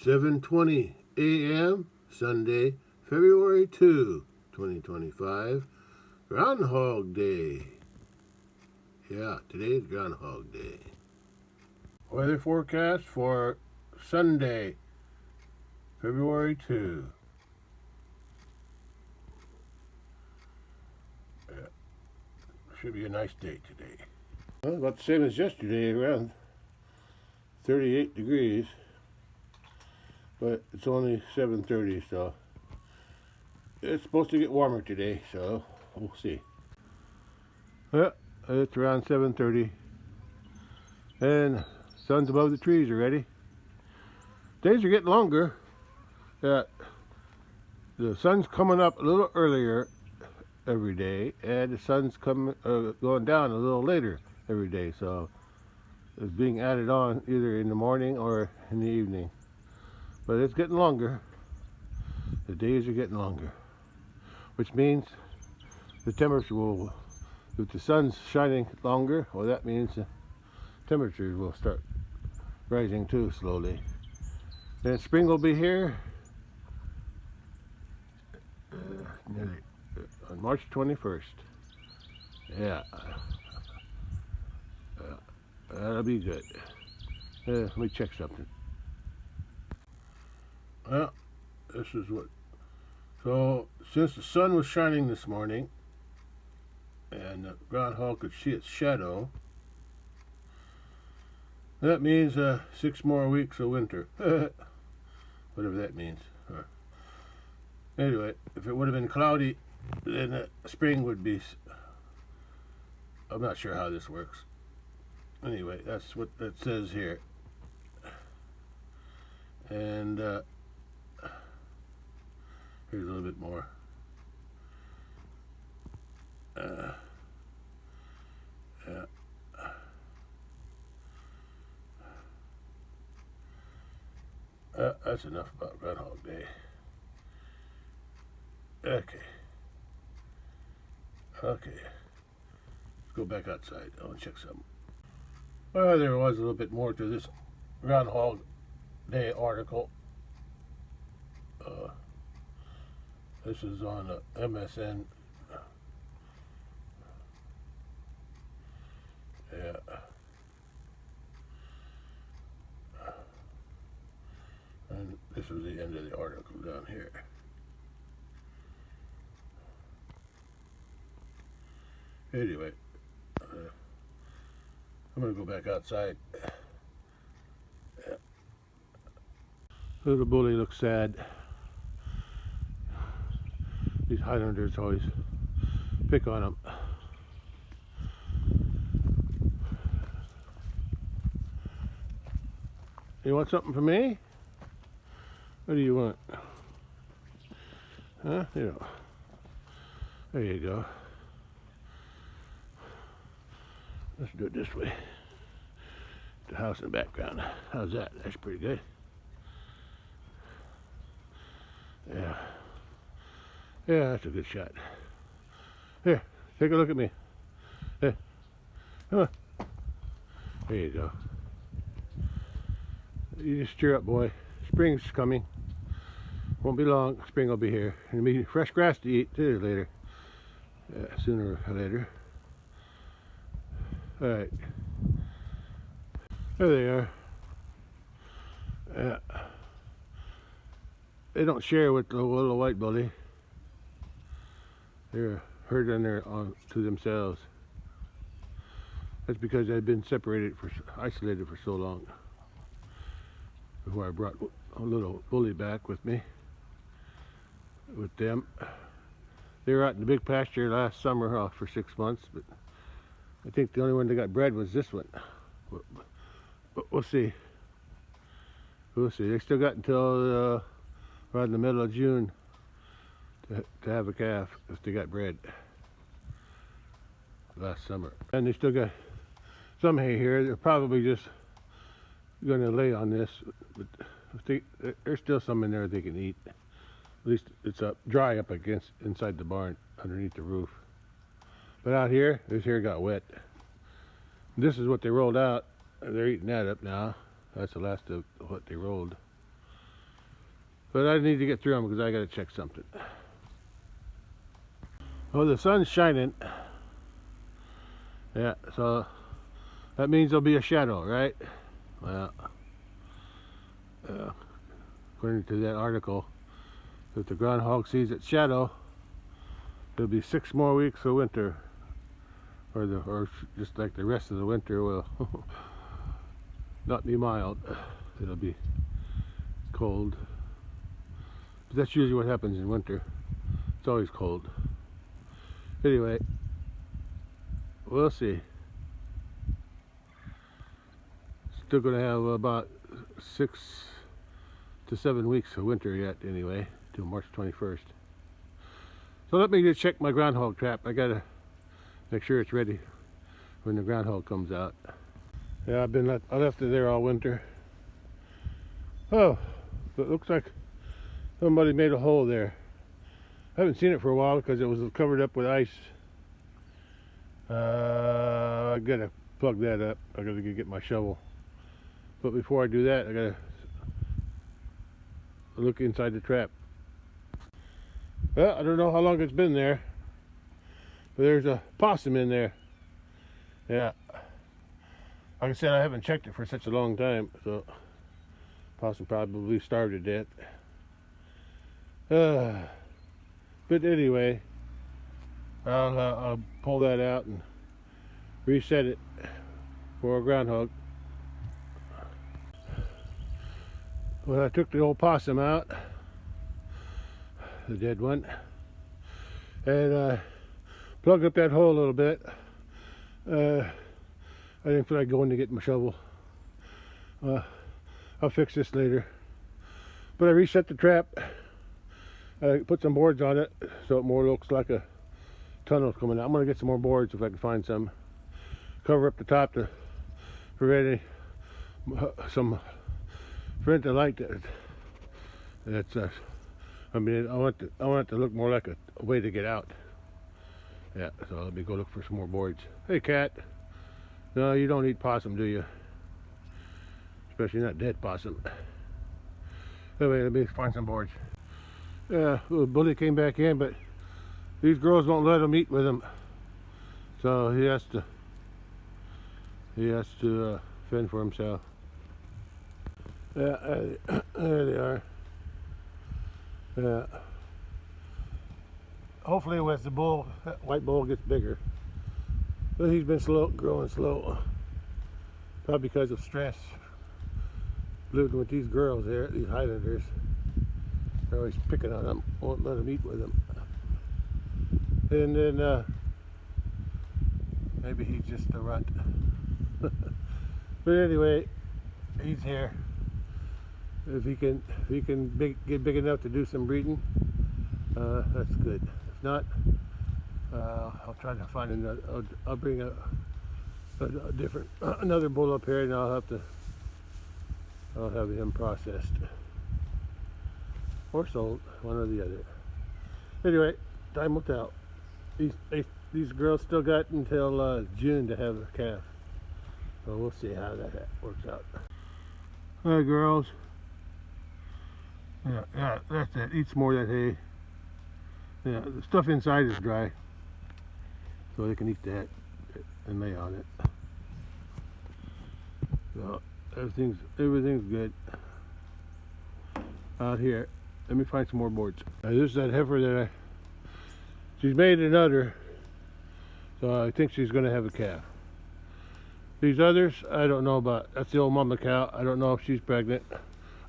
7:20 a.m. Sunday, February 2, 2025. Groundhog Day. Yeah, today's Groundhog Day. Weather forecast for Sunday, February 2. Yeah, should be a nice day today. Well, about the same as yesterday, around 38 degrees. But it's only 7:30, so it's supposed to get warmer today, so we'll see. Yeah, it's around 7:30, and sun's above the trees already. Days are getting longer. Yeah, the sun's coming up a little earlier every day, and the sun's going down a little later every day. So it's being added on either in the morning or in the evening. But it's getting longer. The days are getting longer, which means the temperature will, if the sun's shining longer, well, that means the temperatures will start rising too slowly. Then spring will be here nearly on March 21st. Yeah, that'll be good. Let me check something. Well, this is what. So, since the sun was shining this morning, and the groundhog could see its shadow, that means 6 more weeks of winter. Whatever that means. Anyway, if it would have been cloudy, then spring would be. I'm not sure how this works. Anyway, that's what it says here. And here's a little bit more. Yeah. That's enough about Groundhog Day. Okay. Let's go back outside. I want to check something. Well, there was a little bit more to this Groundhog Day article. This is on MSN. Yeah. And this is the end of the article down here. Anyway, I'm going to go back outside. Yeah. Little bully looks sad. These Highlanders always pick on him. You want something from me? What do you want? Huh? You know. There you go. Let's do it this way. The house in the background. How's that? That's pretty good. Yeah. Yeah, that's a good shot. Here, take a look at me. Here. Come on. There you go. You just cheer up, boy. Spring's coming. Won't be long. Spring will be here. And there'll be fresh grass to eat too later. Sooner or later. Alright. There they are. They don't share with the little white bully. They're herding their on to themselves. That's because they've been isolated for so long. Before I brought a little bully back with me. With them. They were out in the big pasture last summer for 6 months, but I think the only one that got bred was this one. But we'll see. We'll see. They still got until around the middle of June to have a calf if they got bred last summer. And they still got some hay here. They're probably just going to lay on this, but there's still some in there they can eat. At least it's dry up inside the barn underneath the roof. But out here, this here got wet. This is what they rolled out. They're eating that up now. That's the last of what they rolled. But I need to get through them because I got to check something. Oh, the sun's shining. Yeah, so that means there'll be a shadow, right? Well, according to that article, if the groundhog sees its shadow, there'll be 6 more weeks of winter, or just like the rest of the winter will not be mild. It'll be cold. But that's usually what happens in winter. It's always cold. Anyway, we'll see. Still going to have about 6 to 7 weeks of winter yet anyway, till March 21st. So let me just check my groundhog trap. I gotta make sure it's ready when the groundhog comes out. Yeah, I left it there all winter. Oh, it looks like somebody made a hole there. I haven't seen it for a while because it was covered up with ice. I gotta plug that up. I gotta get my shovel. But before I do that, I gotta look inside the trap. Well, I don't know how long it's been there, but there's a possum in there. Yeah. Like I said, I haven't checked it for such a long time, so possum probably starved to death. But anyway, I'll pull that out and reset it for a groundhog. Well, I took the old possum out, the dead one, and plugged up that hole a little bit. I didn't feel like going to get my shovel. I'll fix this later. But I reset the trap. I put some boards on it so it more looks like a tunnel coming out. I'm going to get some more boards if I can find some. Cover up the top to prevent some prevent the light that's I mean, I want it to look more like a way to get out. Yeah, so let me go look for some more boards. Hey, cat. No, you don't eat possum, do you? Especially not dead possum. Anyway, let me find some boards. Yeah, little bully came back in, but these girls won't let him eat with them, so he has to fend for himself. Yeah, there they are. Yeah. Hopefully, with the bull, that white bull gets bigger. But he's been growing slow. Probably because of stress. Living with these girls there, these Highlanders. They're always picking on him, won't let him eat with them. And then maybe he's just a runt. But anyway, he's here. If he can get big enough to do some breeding, that's good. If not, I'll try to find another. I'll bring a different another bull up here, and I'll have him processed or sold, one or the other. Anyway, time will tell. These girls still got until June to have a calf, so we'll see how that works out. All right, girls. Yeah, that's it. Eat some more of that hay. Yeah, the stuff inside is dry, so they can eat that and lay on it. So everything's good out here. Let me find some more boards. This is that heifer that she's made an udder, so I think she's going to have a calf. These others, I don't know about. That's the old mama cow. I don't know if she's pregnant.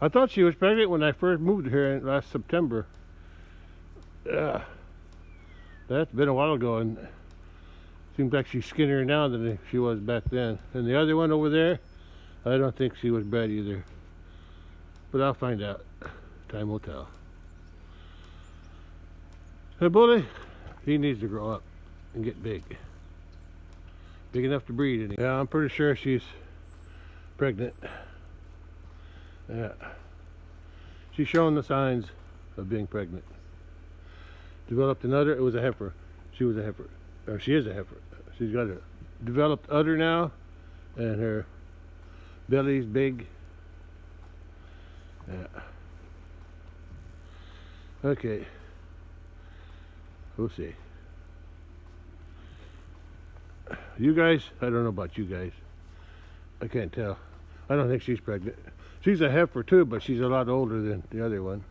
I thought she was pregnant when I first moved here last September. That's been a while ago, and it seems like she's skinnier now than she was back then. And the other one over there, I don't think she was bred either. But I'll find out. Time will tell. Hey, bully, he needs to grow up and get big. Big enough to breed anyway. Yeah, I'm pretty sure she's pregnant. Yeah. She's showing the signs of being pregnant. Developed an udder. It was a heifer. She was a heifer. Or she is a heifer. She's got a developed udder now, and her belly's big. Yeah. Okay. We'll see. You guys, I don't know about you guys. I can't tell. I don't think she's pregnant. She's a heifer too, but she's a lot older than the other one.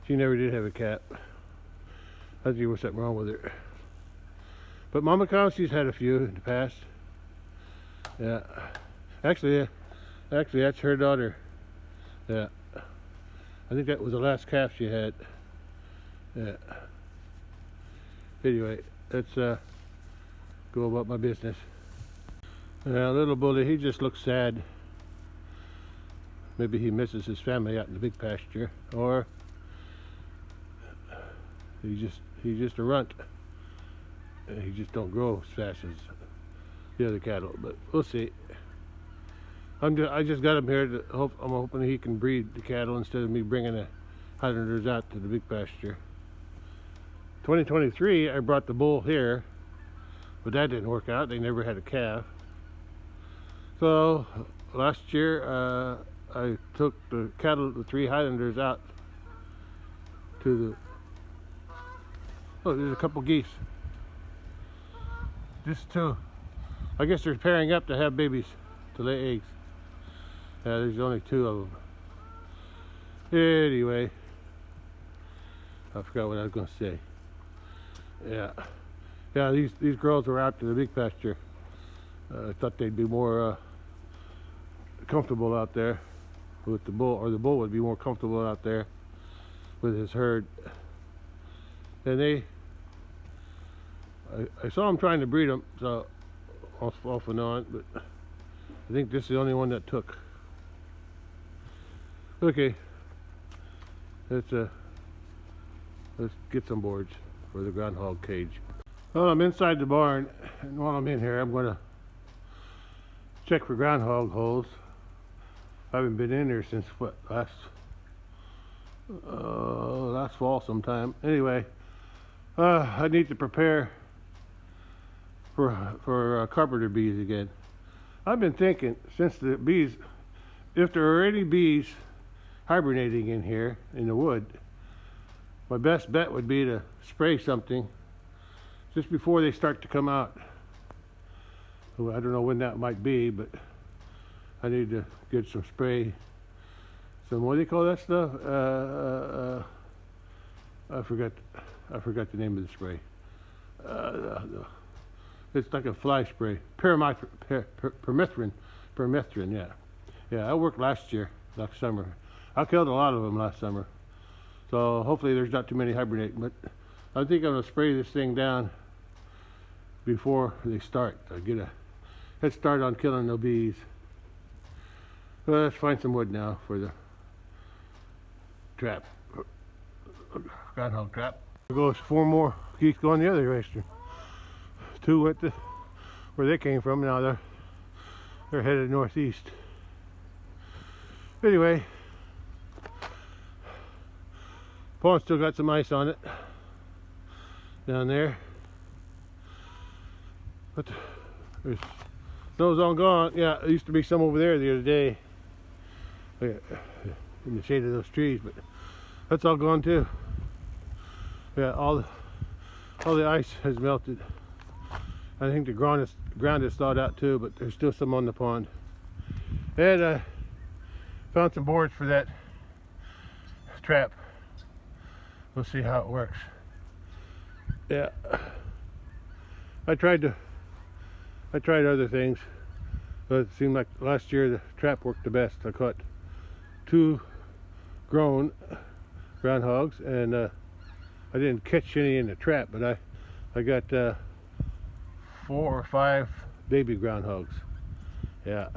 She never did have a calf. I think there was something wrong with her. But mama cow, she's had a few in the past. Yeah. Actually, that's her daughter. Yeah. I think that was the last calf she had. Yeah. Anyway, let's go about my business. Little bully, he just looks sad. Maybe he misses his family out in the big pasture, or he's just a runt. He just don't grow as fast as the other cattle. But we'll see. I just got him here to hope. I'm hoping he can breed the cattle instead of me bringing the Highlanders out to the big pasture. 2023, I brought the bull here, but that didn't work out. They never had a calf. So last year, I took the cattle, the 3 Highlanders, out to the. Oh, there's a couple geese. Just 2. I guess they're pairing up to have babies, to lay eggs. Yeah, there's only 2 of them. Anyway, I forgot what I was going to say. Yeah. These girls were out to the big pasture. I thought they'd be more comfortable out there with the bull, or the bull would be more comfortable out there with his herd. And I saw him trying to breed them, so off and on, but I think this is the only one that took. Okay, let's get some boards for the groundhog cage. Well, I'm inside the barn, and while I'm in here, I'm going to check for groundhog holes. I haven't been in there since what, last fall sometime. Anyway, I need to prepare for carpenter bees again. I've been thinking, since the bees, if there are any bees hibernating in here in the wood, my best bet would be to spray something just before they start to come out. I don't know when that might be, but I need to get some spray. Some, what do you call that stuff? I forgot the name of the spray. It's like a fly spray. Permethrin, yeah. Yeah, I worked last summer. I killed a lot of them last summer. So hopefully there's not too many hibernating, but I think I'm gonna spray this thing down before they start. I get a head start on killing the bees. Well, let's find some wood now for the trap, groundhog trap. There goes 4 more geese going the other direction. 2 went to where they came from. Now they're headed northeast. Anyway, pond still got some ice on it down there, but there's snow's all gone. Yeah, there used to be some over there the other day in the shade of those trees, but that's all gone too. Yeah, all the ice has melted. I think the ground is thawed out too, but there's still some on the pond. And I found some boards for that trap. We'll see how it works. Yeah, I tried other things, but it seemed like last year the trap worked the best. I caught 2 grown groundhogs, and I didn't catch any in the trap, but I got 4 or 5 baby groundhogs. Yeah,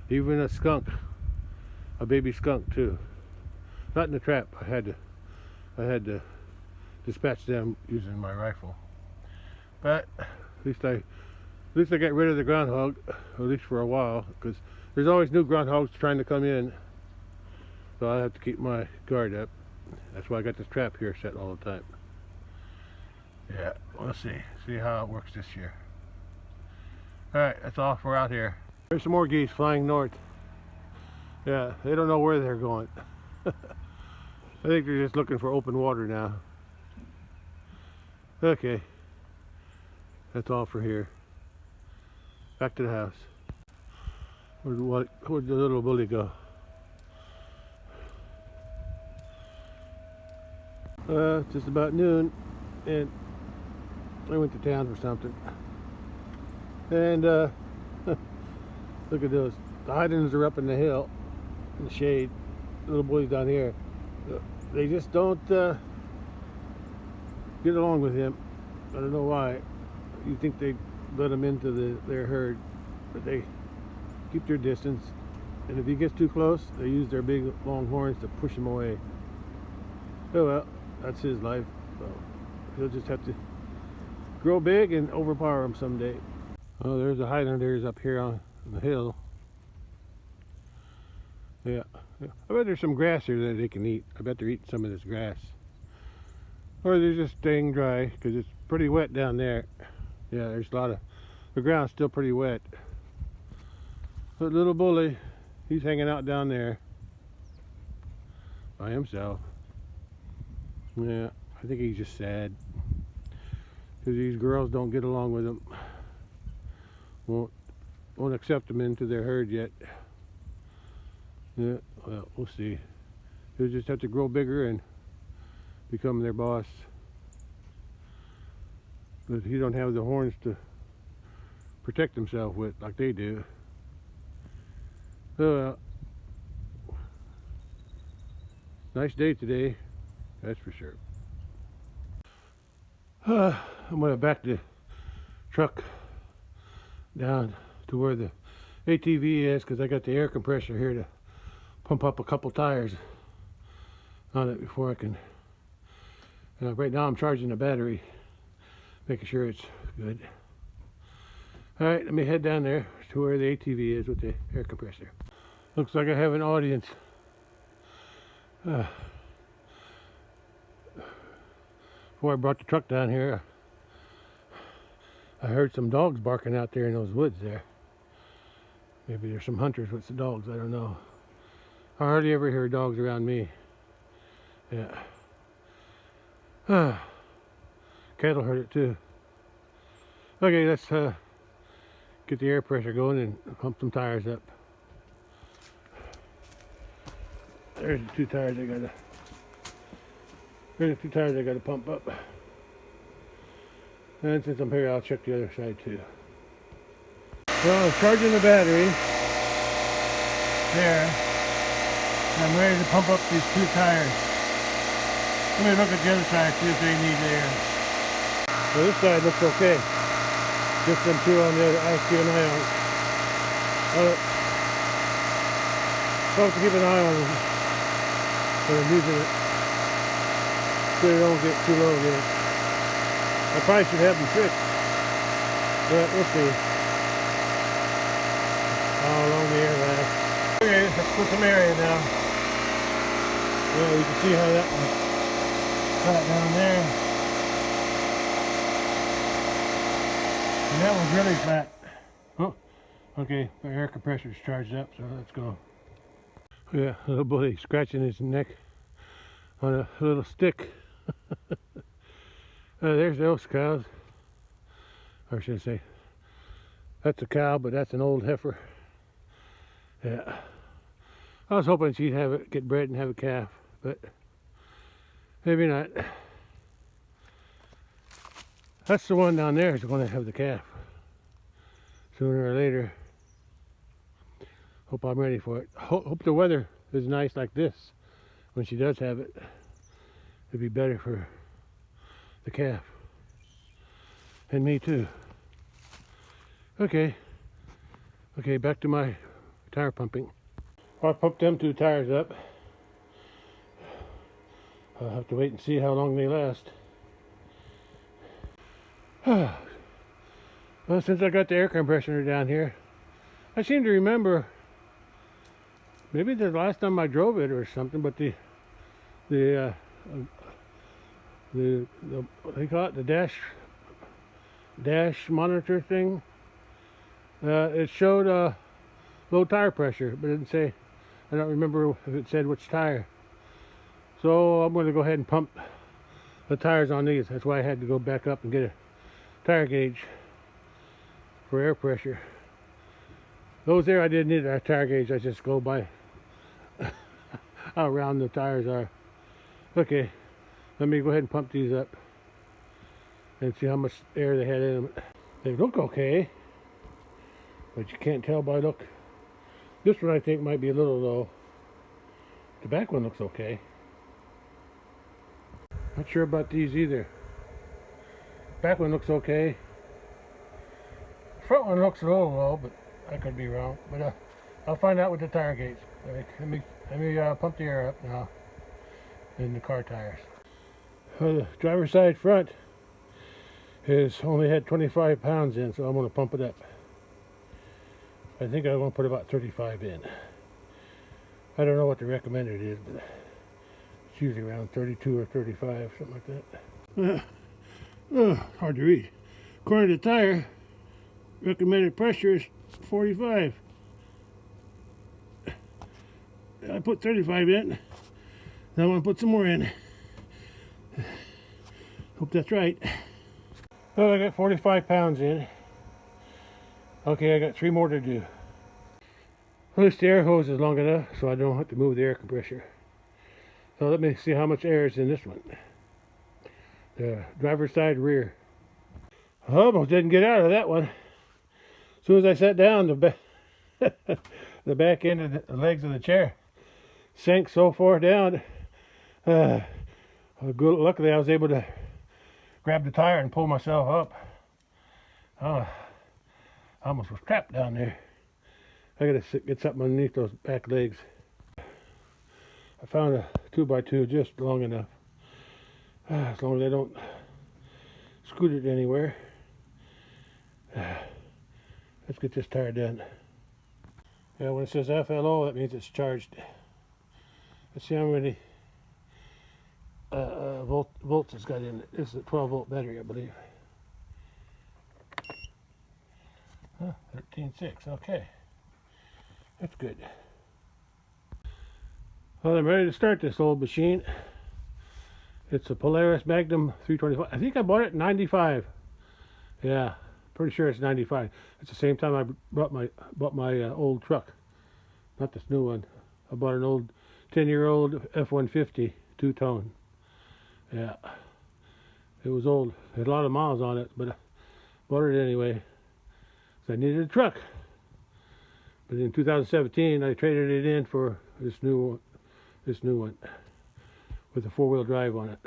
even a baby skunk too. Not in the trap. I had to dispatch them using my rifle. But at least I got rid of the groundhog, at least for a while, because there's always new groundhogs trying to come in. So I have to keep my guard up. That's why I got this trap here set all the time. Yeah, we'll see how it works this year. Alright, that's all for out here. There's some more geese flying north. Yeah, they don't know where they're going. I think they're just looking for open water now. Okay, that's all for here. Back to the house. Where'd the little bully go? It's just about noon, and I went to town for something. And look at those. The hydrants are up in the hill, in the shade. The little boys down here. They just don't get along with him. I don't know why. You think they let him into their herd, but they keep their distance. And if he gets too close, they use their big long horns to push him away. Oh well, that's his life. So he'll just have to grow big and overpower him someday. Oh, there's the Highlanders up here on the hill. Yeah, I bet there's some grass here that they can eat. I bet they're eating some of this grass. Or they're just staying dry because it's pretty wet down there. Yeah, there's a lot of, the ground's still pretty wet. But little bully, he's hanging out down there by himself. Yeah, I think he's just sad because these girls don't get along with him. Won't accept him into their herd yet. Yeah, well, we'll see. He'll just have to grow bigger and become their boss. But he don't have the horns to protect himself with like they do. So, nice day today, that's for sure. I'm gonna back the truck down to where the ATV is because I got the air compressor here to pump up a couple tires on it before I can. Right now I'm charging the battery, making sure it's good. Alright, let me head down there to where the ATV is with the air compressor. Looks like I have an audience. Before I brought the truck down here, I heard some dogs barking out there in those woods there. Maybe there's some hunters with the dogs, I don't know. I hardly ever hear dogs around me. Yeah. Cattle heard it too. Okay, let's get the air pressure going and pump some tires up. There's the two tires I gotta pump up. And since I'm here, I'll check the other side too. Well, I'm charging the battery there. I'm ready to pump up these two tires. Let me look at the other side, see if they need air. Well, this side looks okay. Just them two on the other. I keep an eye on it. I'll have to keep an eye on them when I'm using it, so they don't get too low yet. I probably should have them fixed, but we'll see how long the air lasts. Okay, let's put some air in now. Well, you can see how that one got down there. And that one's really flat. Oh, okay, my air compressor's charged up, so let's go. Yeah, little boy scratching his neck on a little stick. There's those cows. Or should I say, that's a cow, but that's an old heifer. Yeah. I was hoping she'd get bred and have a calf, but maybe not. That's the one down there is going to have the calf sooner or later. Hope I'm ready for it. Hope the weather is nice like this when she does have it. It'd be better for the calf and me too. Okay, back to my tire pumping. I pumped them two tires up. I'll have to wait and see how long they last. Well, since I got the air compressor down here, I seem to remember maybe the last time I drove it or something, but the what do you call it, the dash monitor thing, it showed low tire pressure, but it didn't say. I don't remember if it said which tire. So I'm going to go ahead and pump the tires on these. That's why I had to go back up and get a tire gauge for air pressure. Those there I didn't need a tire gauge. I just go by how round the tires are. Okay, let me go ahead and pump these up and see how much air they had in them. They look okay, but you can't tell by look. This one I think might be a little low. The back one looks okay. Not sure about these either. Back one looks okay. Front one looks a little low, but I could be wrong. But I'll find out with the tire gauge. Let me pump the air up now in the car tires. The driver's side front has only had 25 pounds in, so I'm going to pump it up. I think I'm going to put about 35 in. I don't know what the recommended is, but it's usually around 32 or 35, something like that. Hard to read. According to the tire, recommended pressure is 45. I put 35 in. Now I want to put some more in. Hope that's right. Well, I got 45 pounds in. Okay, I got 3 more to do. At least the air hose is long enough so I don't have to move the air compressor. So let me see how much air is in this one. The driver's side rear. I almost didn't get out of that one. As soon as I sat down, the back end of the legs of the chair sank so far down. Luckily, I was able to grab the tire and pull myself up. I almost was trapped down there. I gotta get something underneath those back legs. I found a 2x2 just long enough. As long as I don't scoot it anywhere. Let's get this tire done. Yeah, when it says FLO, that means it's charged. Let's see how many volts it's got in it. This is a 12-volt battery, I believe. 13.6, okay. That's good. Well, I'm ready to start this old machine. It's a Polaris Magnum 325. I think I bought it in 95. Yeah, pretty sure it's 95. It's the same time I bought my old truck. Not this new one. I bought an old 10-year-old F-150 two-tone. Yeah, it was old. It had a lot of miles on it, but I bought it anyway. So I needed a truck. But in 2017, I traded it in for this new one with a 4-wheel drive on it.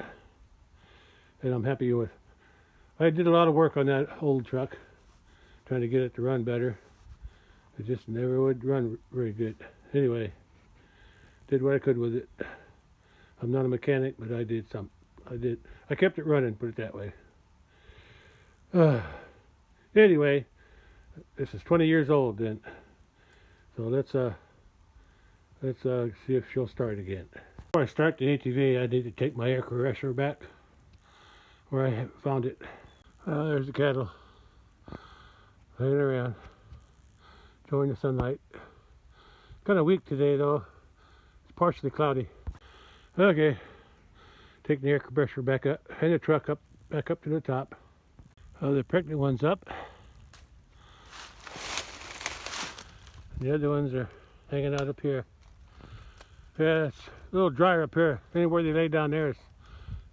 And I'm happy with. I did a lot of work on that old truck, trying to get it to run better. It just never would run very good. Anyway, did what I could with it. I'm not a mechanic, but I did some. I kept it running, put it that way. Anyway, this is 20 years old then. So let's see if she'll start again. Before I start the ATV, I need to take my air compressor back where I found it. There's the cattle laying around, enjoying the sunlight. Kind of weak today though. It's partially cloudy. Okay, taking the air compressor back up and the truck back up to the top. The pregnant one's up. The other ones are hanging out up here. Yeah, it's a little drier up here. Anywhere they lay down there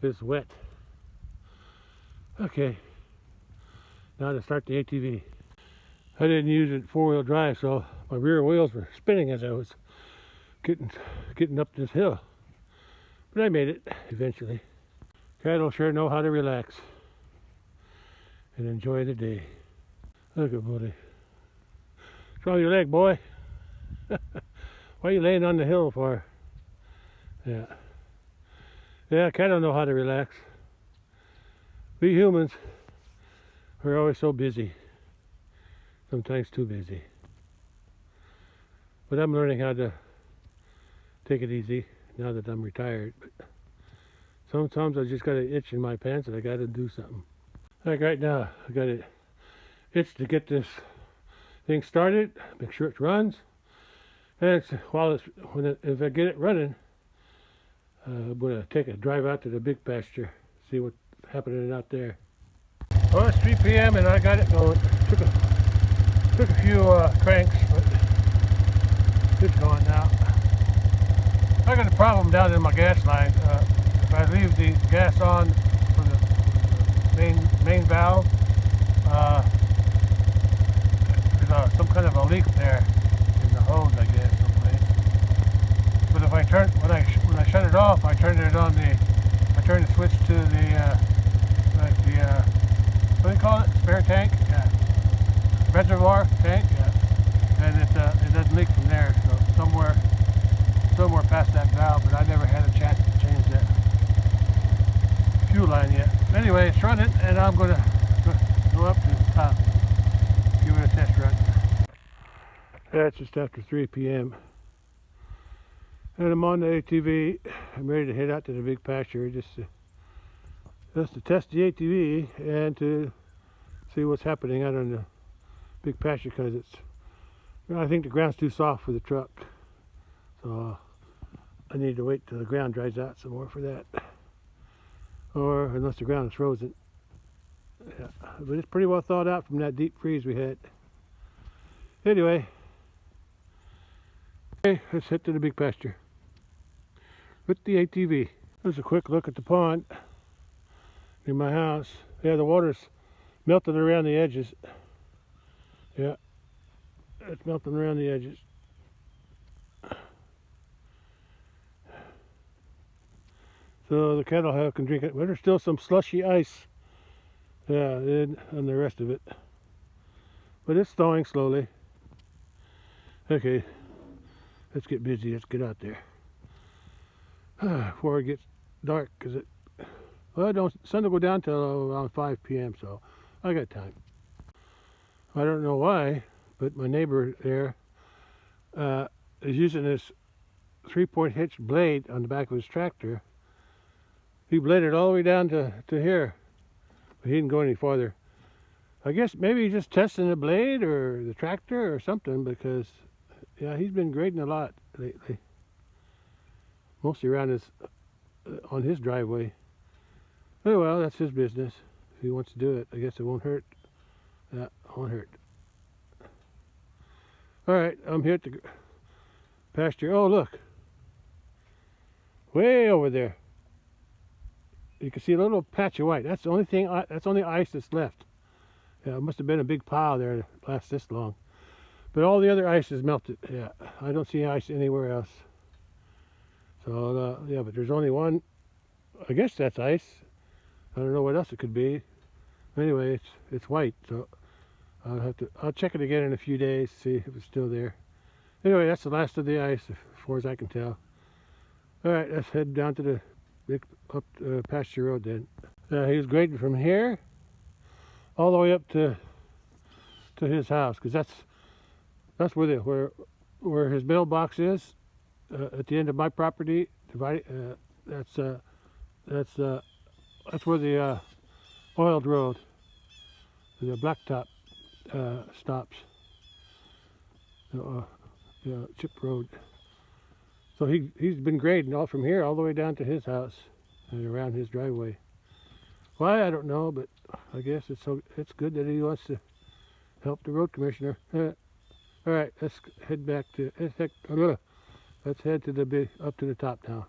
is wet. Okay, now to start the ATV. I didn't use it 4-wheel drive, so my rear wheels were spinning as I was getting up this hill. But I made it eventually. Cattle sure know how to relax and enjoy the day. Look at buddy. What's wrong with your leg, boy? Why are you laying on the hill for? Yeah. Yeah, cattle know how to relax. We humans are always so busy. Sometimes too busy. But I'm learning how to take it easy now that I'm retired. But sometimes I just got an itch in my pants and I got to do something. Like right now, I got an itch to get this thing started, make sure it runs. And if I get it running, I'm going to take a drive out to the big pasture, see what's happening out there. Well, it's 3 p.m. and I got it going. Took a few cranks, but it's going now. I got a problem down in my gas line. If I leave the gas on for the main valve, there's some kind of a leak there in the hose, I guess, someplace. But if I when I shut it off, I turned the switch to the what do you call it? Spare tank? Yeah. Reservoir tank? Yeah. And it doesn't leak from there, so somewhere past that valve, but I never had a chance to change that fuel line yet. Anyway, it's running, and I'm going to go up to the top, give it a test run. Yeah, it's just after 3 p.m. and I'm on the ATV. I'm ready to head out to the big pasture just to test the ATV and to see what's happening out on the big pasture, because I think the ground's too soft for the truck, so I need to wait till the ground dries out some more for that, or unless the ground is frozen. Yeah, but it's pretty well thawed out from that deep freeze we had. Anyway, okay, let's head to the big pasture with the ATV. There's a quick look at the pond near my house. Yeah, the water's melting around the edges. Yeah, it's melting around the edges. So the cattle can drink it, but there's still some slushy ice, yeah, on the rest of it. But it's thawing slowly. Okay, let's get busy. Let's get out there before it gets dark, because sun will go down till around 5 p.m. So I got time. I don't know why, but my neighbor there is using this 3-point hitch blade on the back of his tractor. He bladed all the way down to here, but he didn't go any farther. I guess maybe he's just testing the blade or the tractor or something, because yeah, he's been grading a lot lately, mostly around on his driveway. Oh well, that's his business. If he wants to do it, I guess it won't hurt. Yeah, it won't hurt. All right, I'm here at the pasture. Oh, look, way over there. You can see a little patch of white. That's the only thing. That's the only ice that's left. Yeah, it must have been a big pile there to last this long. But all the other ice is melted. Yeah, I don't see ice anywhere else. So yeah, but there's only one. I guess that's ice. I don't know what else it could be. Anyway, it's white. So I'll check it again in a few days, see if it's still there. Anyway, that's the last of the ice, as far as I can tell. All right, let's head down to the up pasture road then. He was grading from here all the way up to his house, because that's where his mailbox is, at the end of my property. That's where the oiled road, the blacktop stops. Chip road. So he's been grading all from here all the way down to his house and around his driveway. Why, I don't know, but I guess it's good that he wants to help the road commissioner. All right, let's head back to let's head to up to the top now.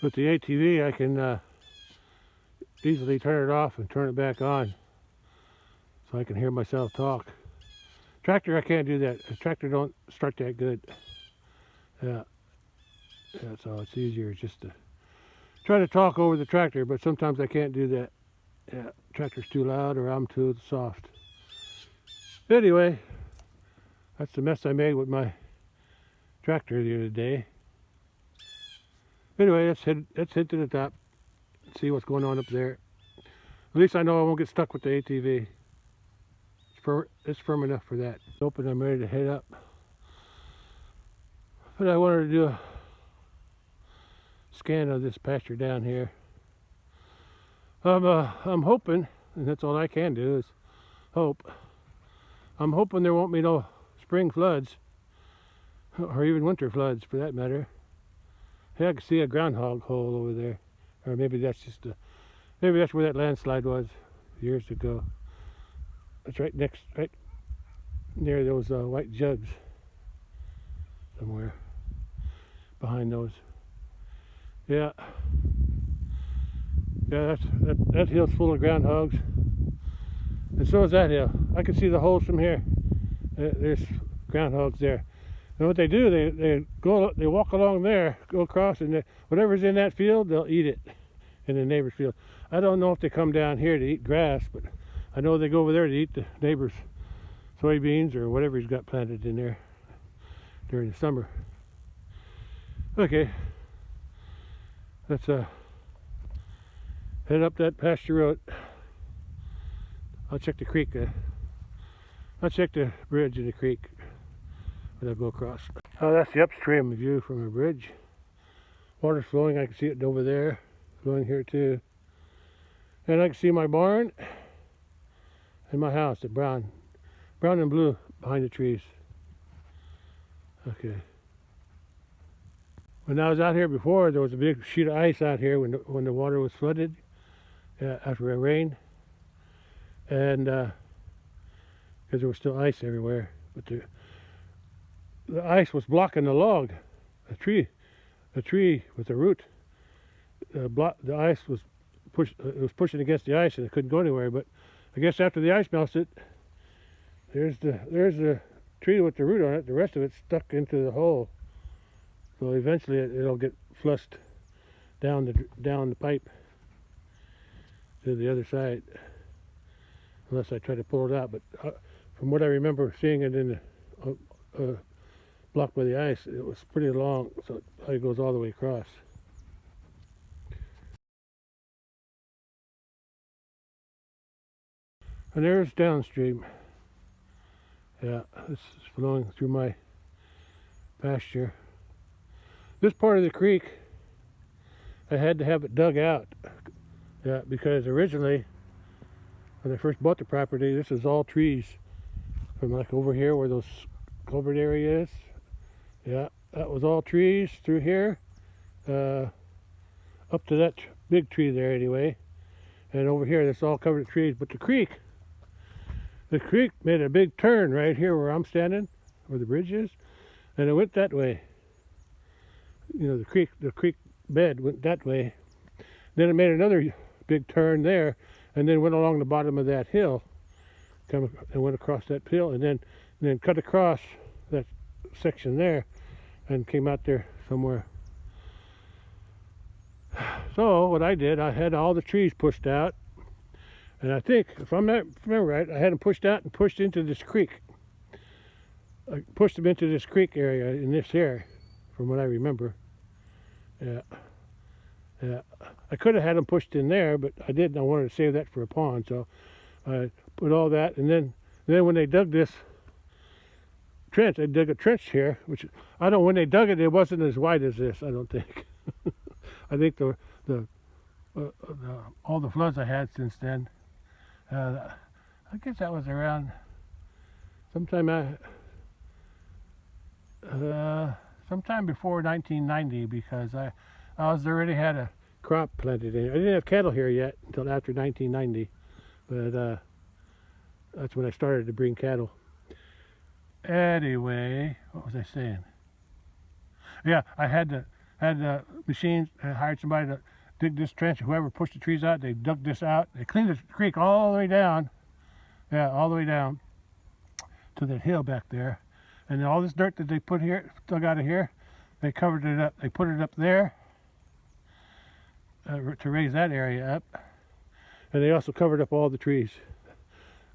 With the ATV, I can easily turn it off and turn it back on, so I can hear myself talk. Tractor, I can't do that. The tractor don't start that good. Yeah, so it's easier just to try to talk over the tractor, but sometimes I can't do that. Yeah, tractor's too loud or I'm too soft. Anyway, that's the mess I made with my tractor the other day. Anyway, let's head to the top and see what's going on up there. At least I know I won't get stuck with the ATV. It's firm enough for that. It's open, I'm ready to head up. But I wanted to do a scan of this pasture down here. I'm hoping, and that's all I can do is hope. I'm hoping there won't be no spring floods, or even winter floods for that matter. Yeah, I can see a groundhog hole over there. Or maybe that's just maybe that's where that landslide was years ago. It's right near those white jugs somewhere behind those. Yeah, yeah, that hill's full of groundhogs, and so is that hill. I can see the holes from here. There's groundhogs there. And what they do, they walk along there, go across, and whatever's in that field, they'll eat it in the neighbor's field. I don't know if they come down here to eat grass, but I know they go over there to eat the neighbor's soybeans or whatever he's got planted in there during the summer. Okay, let's head up that pasture road. I'll check the creek. I'll check the bridge in the creek when I go across. Oh, that's the upstream view from a bridge. Water's flowing. I can see it over there, flowing here too. And I can see my barn and my house, the brown and blue behind the trees. Okay. When I was out here before, there was a big sheet of ice out here when the water was flooded after a rain, and because there was still ice everywhere, but the ice was blocking the log, a tree with the root. The ice was pushing against the ice, and it couldn't go anywhere. But I guess after the ice melted, there's the tree with the root on it. The rest of it stuck into the hole. So eventually it'll get flushed down the pipe to the other side, unless I try to pull it out. But from what I remember seeing it in the blocked by the ice, it was pretty long, so it goes all the way across. And there's downstream. Yeah, this is flowing through my pasture. This part of the creek, I had to have it dug out. Yeah, because originally, when I first bought the property, this is all trees. From like over here where those culvert area is. Yeah, that was all trees through here. Up to that big tree there anyway. And over here, that's all covered with trees. But the creek made a big turn right here where I'm standing, where the bridge is. And it went that way. You know, the creek bed went that way. Then it made another big turn there, and then went along the bottom of that hill, and went across that hill, and then cut across that section there, and came out there somewhere. So what I did, I had all the trees pushed out, and I think, if I remember right, I had them pushed out and pushed into this creek. I pushed them into this creek area in this here, from what I remember. Yeah. I could have had them pushed in there, but I didn't. I wanted to save that for a pond, so I put all that. And then when they dug this trench, they dug a trench here, which when they dug it, it wasn't as wide as this. I don't think. I think all the floods I had since then. I guess that was around sometime before 1990, because I already had a crop planted in here. I didn't have cattle here yet until after 1990, but that's when I started to bring cattle. Anyway, what was I saying? Yeah, I had the machines. I hired somebody to dig this trench. Whoever pushed the trees out, they dug this out. They cleaned the creek all the way down. Yeah, all the way down to that hill back there. And then all this dirt that they dug out of here, they covered it up. They put it up there to raise that area up. And they also covered up all the trees.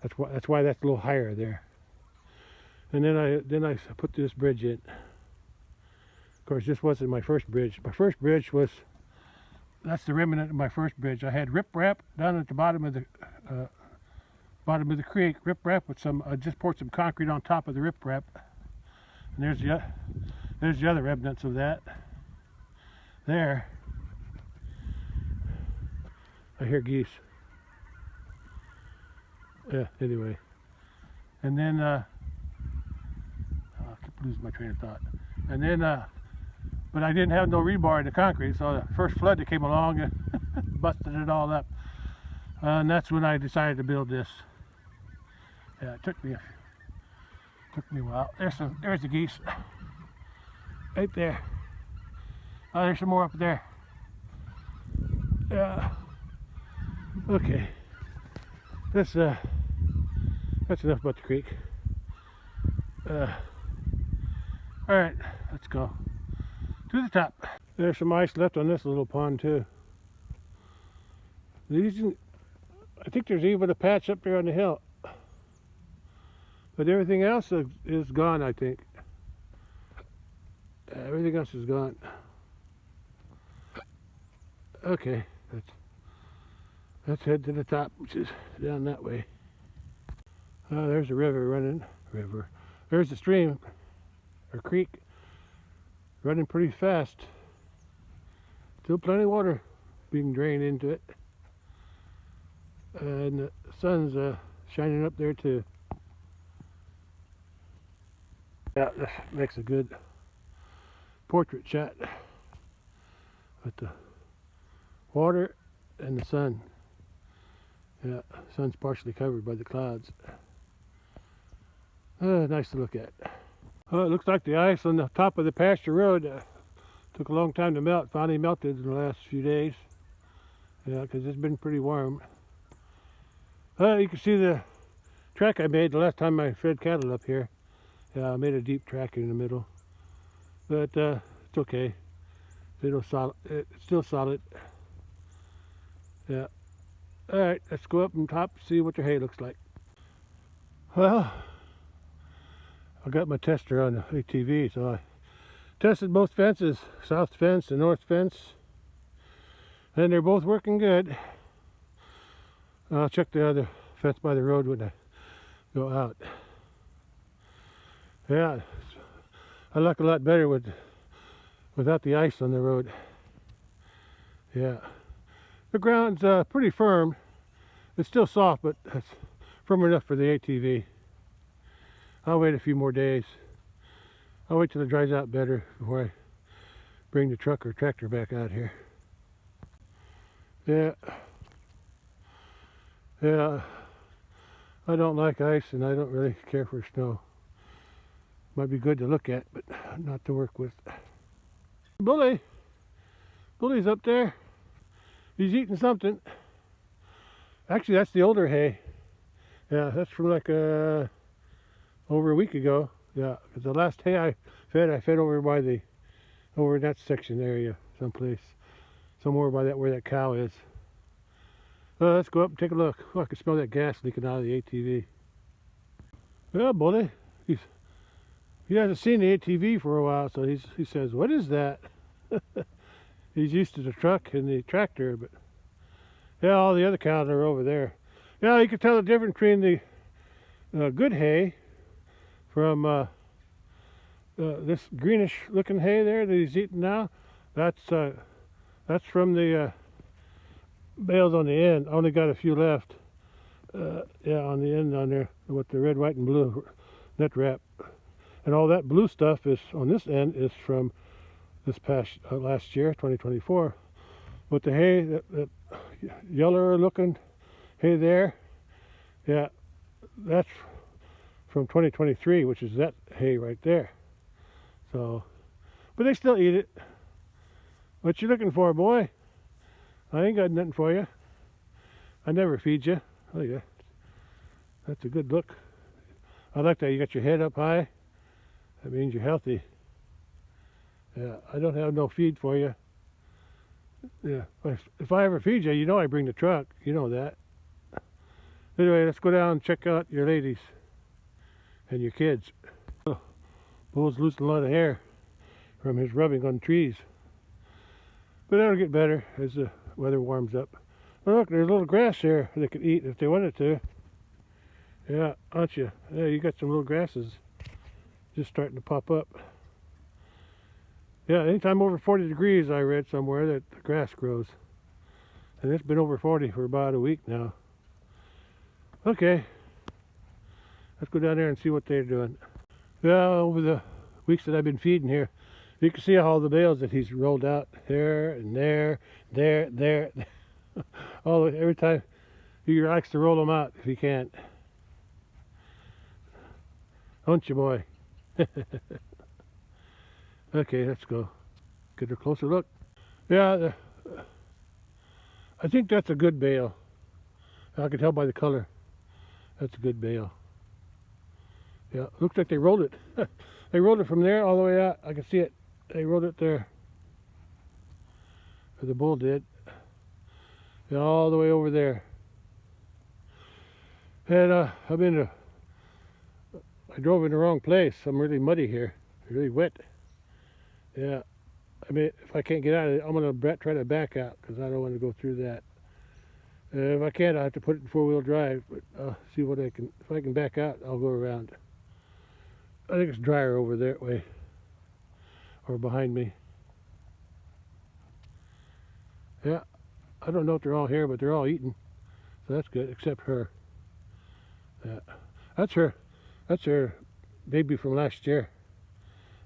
That's why that's a little higher there. And then I put this bridge in. Of course, this wasn't my first bridge. My first bridge that's the remnant of my first bridge. I had riprap down at the bottom of the creek. Riprap with I just poured some concrete on top of the riprap. And there's the other remnants of that. There. I hear geese. Yeah, anyway. And then, I keep losing my train of thought. And then, but I didn't have no rebar in the concrete, so the first flood that came along busted it all up. And that's when I decided to build this. Yeah, it took me a while. There's the geese. Right there. Oh, there's some more up there. Yeah. Okay. That's enough about the creek. Alright, let's go to the top. There's some ice left on this little pond too. I think there's even a patch up there on the hill. But everything else is gone, I think. Everything else is gone. Okay, let's head to the top, which is down that way. There's a river running. There's a stream, or creek, running pretty fast. Still plenty of water being drained into it. And the sun's shining up there too. Yeah, this makes a good portrait shot with the water and the sun. Yeah, the sun's partially covered by the clouds. Nice to look at. It looks like the ice on the top of the pasture road took a long time to melt. Finally melted in the last few days. Yeah, because it's been pretty warm. You can see the track I made the last time I fed cattle up here. Yeah, I made a deep track in the middle, but it's okay. It's still solid. Yeah. All right, let's go up on top and see what the hay looks like. Well, I got my tester on the ATV, so I tested both fences, south fence and north fence, and they're both working good. I'll check the other fence by the road when I go out. Yeah, I like a lot better without the ice on the road. Yeah, the ground's pretty firm. It's still soft, but it's firm enough for the ATV. I'll wait a few more days. I'll wait till it dries out better before I bring the truck or tractor back out here. Yeah. Yeah, I don't like ice and I don't really care for snow. Might be good to look at, but not to work with. Bully's up there. He's eating something. Actually, that's the older hay. Yeah, that's from like over a week ago. Yeah, because the last hay I fed over in that section area, somewhere by where that cow is. Let's go up and take a look. Oh, I can smell that gas leaking out of the ATV. Well, Bully, he hasn't seen the ATV for a while, so he says, "What is that?" He's used to the truck and the tractor, but yeah, all the other cows are over there. Yeah, you can tell the difference between the good hay from this greenish-looking hay there that he's eating now. That's from the bales on the end. I only got a few left. Yeah, on the end on there with the red, white, and blue net wrap. And all that blue stuff is on this end is from this past last year, 2024. But the hay, that yellower looking hay there, yeah, that's from 2023, which is that hay right there. So, but they still eat it. What you looking for, boy? I ain't got nothing for you. I never feed you. Oh yeah, that's a good look. I like that you got your head up high. That means you're healthy. Yeah, I don't have no feed for you. Yeah, if I ever feed you, you know I bring the truck. You know that. Anyway, let's go down and check out your ladies and your kids. Oh, Bull's losing a lot of hair from his rubbing on trees. But that'll get better as the weather warms up. Oh, look, there's a little grass there they could eat if they wanted to. Yeah, aren't you? Yeah, you got some little grasses just starting to pop up. Yeah, anytime over 40 degrees, I read somewhere that the grass grows. And it's been over 40 for about a week now. Okay, let's go down there and see what they're doing. Yeah, over the weeks that I've been feeding here, You can see all the bales that he's rolled out there and there, there. All every time he likes to roll them out if he can't. Don't you, boy? Okay, let's go get a closer look. Yeah, I think that's a good bale. I can tell by the color. That's a good bale. Yeah, looks like they rolled it. They rolled it from there all the way out. I can see it. They rolled it there. Or the bull did. And all the way over there. And I drove in the wrong place. I'm really muddy here. It's really wet. Yeah. I mean, if I can't get out of it, I'm going to try to back out because I don't want to go through that. If I can't, I have to put it in four-wheel drive. But I'll see what I can. If I can back out, I'll go around. I think it's drier over that way, or behind me. Yeah, I don't know if they're all here, but they're all eating, so that's good. Except her. Yeah, that's her. That's her baby from last year.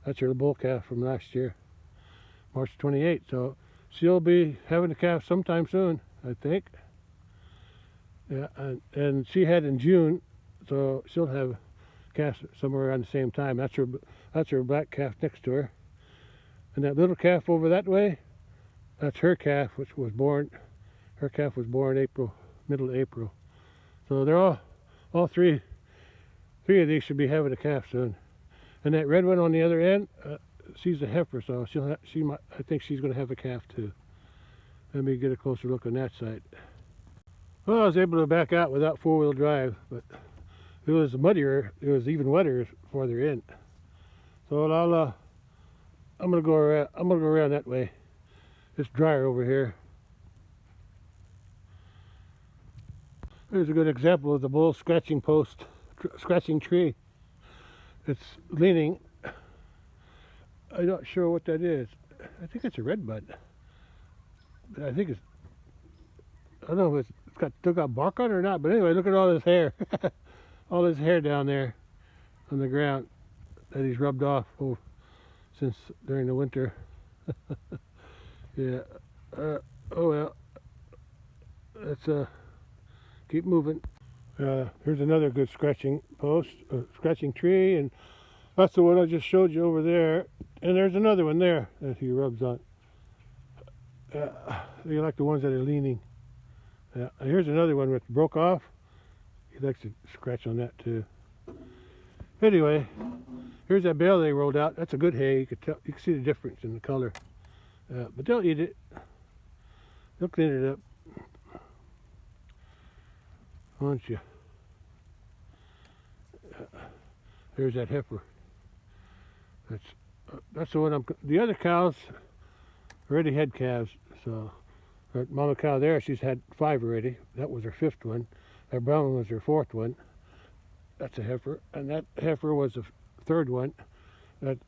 That's her bull calf from last year, March 28th. So she'll be having a calf sometime soon, I think. Yeah, and she had in June, so she'll have calf somewhere around the same time. That's her black calf next to her, and that little calf over that way, that's her calf, which was born. Her calf was born middle of April. So they're all three of these should be having a calf soon. And that red one on the other end, she's a heifer, so I think she's going to have a calf too. Let me get a closer look on that side. Well, I was able to back out without four-wheel drive, but it was muddier. It was even wetter farther in. So I'm gonna go around. I'm gonna go around that way. It's drier over here. Here's a good example of the bull scratching scratching tree. It's leaning. I'm not sure what that is. I think it's a redbud. I think it's. I don't know if it's still got bark on it or not, but anyway, look at all this hair. All this hair down there on the ground that he's rubbed off since during the winter. Yeah. Oh well. Let's keep moving. Here's another good scratching scratching tree, and that's the one I just showed you over there. And there's another one there that he rubs on. They like the ones that are leaning. Yeah, here's another one that broke off. He likes to scratch on that too. Anyway, here's that bale they rolled out. That's a good hay. You can see the difference in the color. But they'll eat it. They'll clean it up. Won't you? There's that heifer. That's the one the other cows already had calves, so. That mama cow there, she's had 5 already. That was her 5th one. That brown one was her 4th one. That's a heifer. And that heifer was the 3rd one. That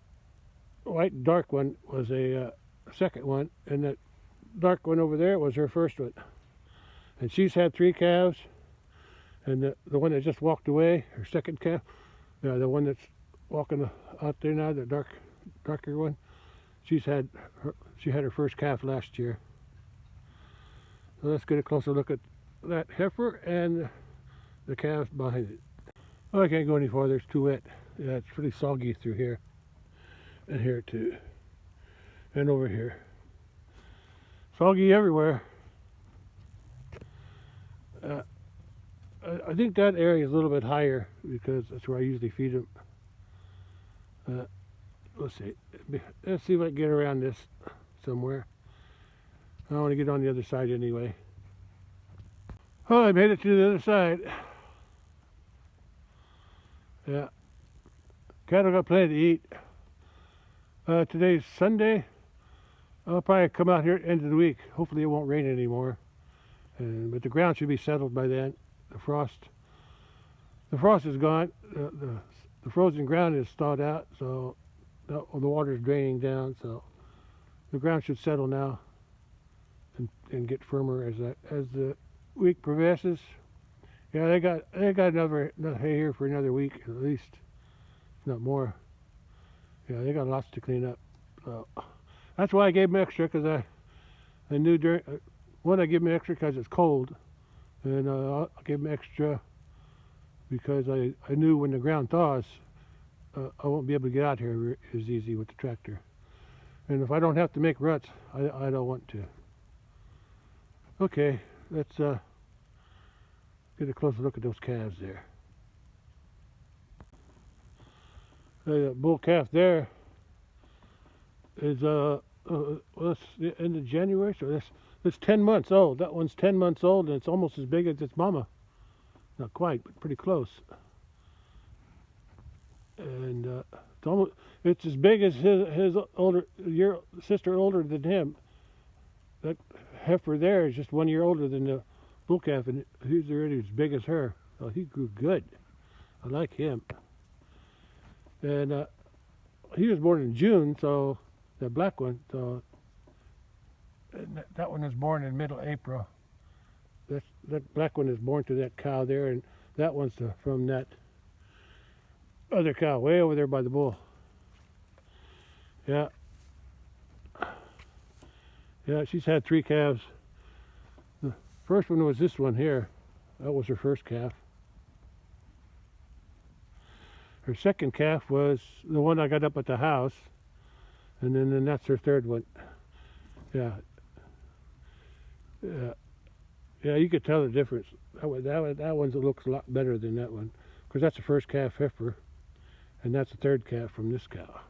white and dark one was a 2nd one. And that dark one over there was her 1st one. And she's had 3 calves. And the one that just walked away, her 2nd calf, the one that's walking out there now, the darker one, she had her 1st calf last year. So let's get a closer look at that heifer and the calves behind it. Oh, I can't go any farther, it's too wet. Yeah, it's pretty soggy through here. And here too. And over here. Soggy everywhere. I think that area is a little bit higher because that's where I usually feed them. Let's see if I can get around this somewhere. I want to get on the other side anyway. Oh, I made it to the other side. Yeah. Cattle got plenty to eat. Today's Sunday. I'll probably come out here at the end of the week. Hopefully it won't rain anymore. But the ground should be settled by then. The frost is gone. The frozen ground is thawed out, so the water is draining down. So the ground should settle now. And get firmer as the week progresses. Yeah, they got another hay here for another week at least, if not more. Yeah, they got lots to clean up, So that's why I gave him extra, because I knew during one, I gave him extra because it's cold, and I gave him extra because I knew when the ground thaws, I won't be able to get out here as easy with the tractor. And if I don't have to make ruts, I don't want to. Okay, let's get a closer look at those calves there. The bull calf there is well, it's the end of January, so that's 10 months old. That one's 10 months old, and it's almost as big as its mama. Not quite, but pretty close. And it's as big as his older sister older than him. That heifer there is just 1 year older than the bull calf, and he's already as big as her. So he grew good. I like him. And he was born in June, so the black one. So that one was born in middle April. That black one is born to that cow there, and that one's from that other cow way over there by the bull. Yeah. Yeah, she's had 3 calves. The first one was this one here. That was her first calf. Her second calf was the one I got up at the house, and then that's her third one. Yeah. Yeah. Yeah, you could tell the difference. That one looks a lot better than that one, because that's the first calf heifer, and that's the third calf from this cow.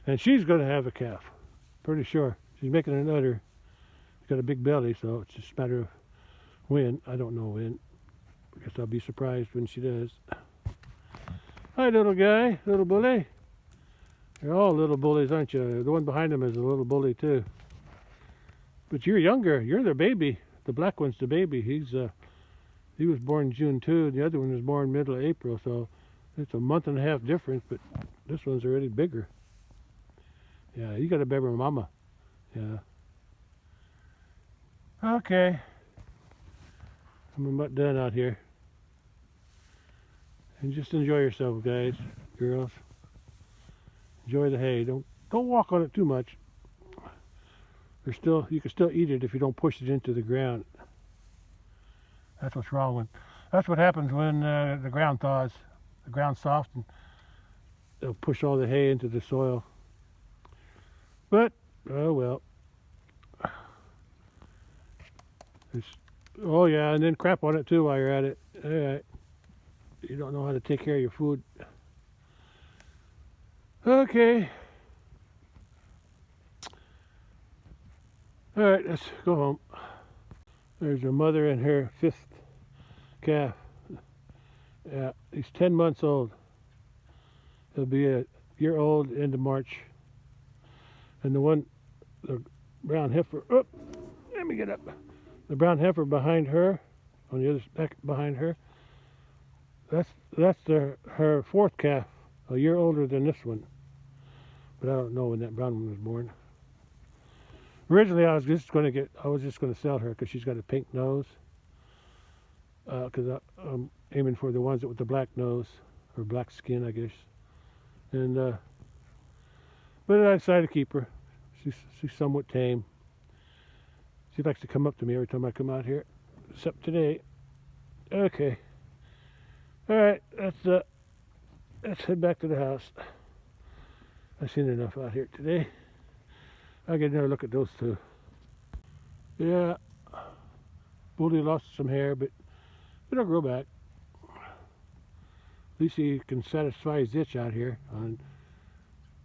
And she's going to have a calf, pretty sure. She's making an udder. She's got a big belly, so it's just a matter of when. I don't know when. I guess I'll be surprised when she does. Hi, little guy, little bully. You're all little bullies, aren't you? The one behind him is a little bully too. But you're younger. You're the baby. The black one's the baby. He was born June 2, and the other one was born middle of April, so it's a month and a half difference, but this one's already bigger. Yeah, you got a bigger mama. Yeah. Okay. I'm about done out here. And just enjoy yourself, guys, girls. Enjoy the hay. Don't walk on it too much. You can still eat it if you don't push it into the ground. That's what's wrong that's what happens when the ground thaws. The ground's soft, and they'll push all the hay into the soil. But oh well. Oh yeah, and then crap on it too while you're at it. All right. You don't know how to take care of your food. Okay. All right, let's go home. There's her mother and her 5th calf. Yeah, he's 10 months old. He'll be a year old end of March. And the brown heifer, let me get up. The brown heifer behind her, on the other back behind her, that's her 4th calf, a year older than this one. But I don't know when that brown one was born. Originally, I was just going to sell her because she's got a pink nose. Because I'm aiming for the ones with the black nose or black skin, I guess. And but I decided to keep her. She's somewhat tame. She likes to come up to me every time I come out here, except today. Okay. All right. Let's head back to the house. I've seen enough out here today. I'll get another look at those two. Yeah, Bully lost some hair, but it'll grow back. At least he can satisfy his itch out here on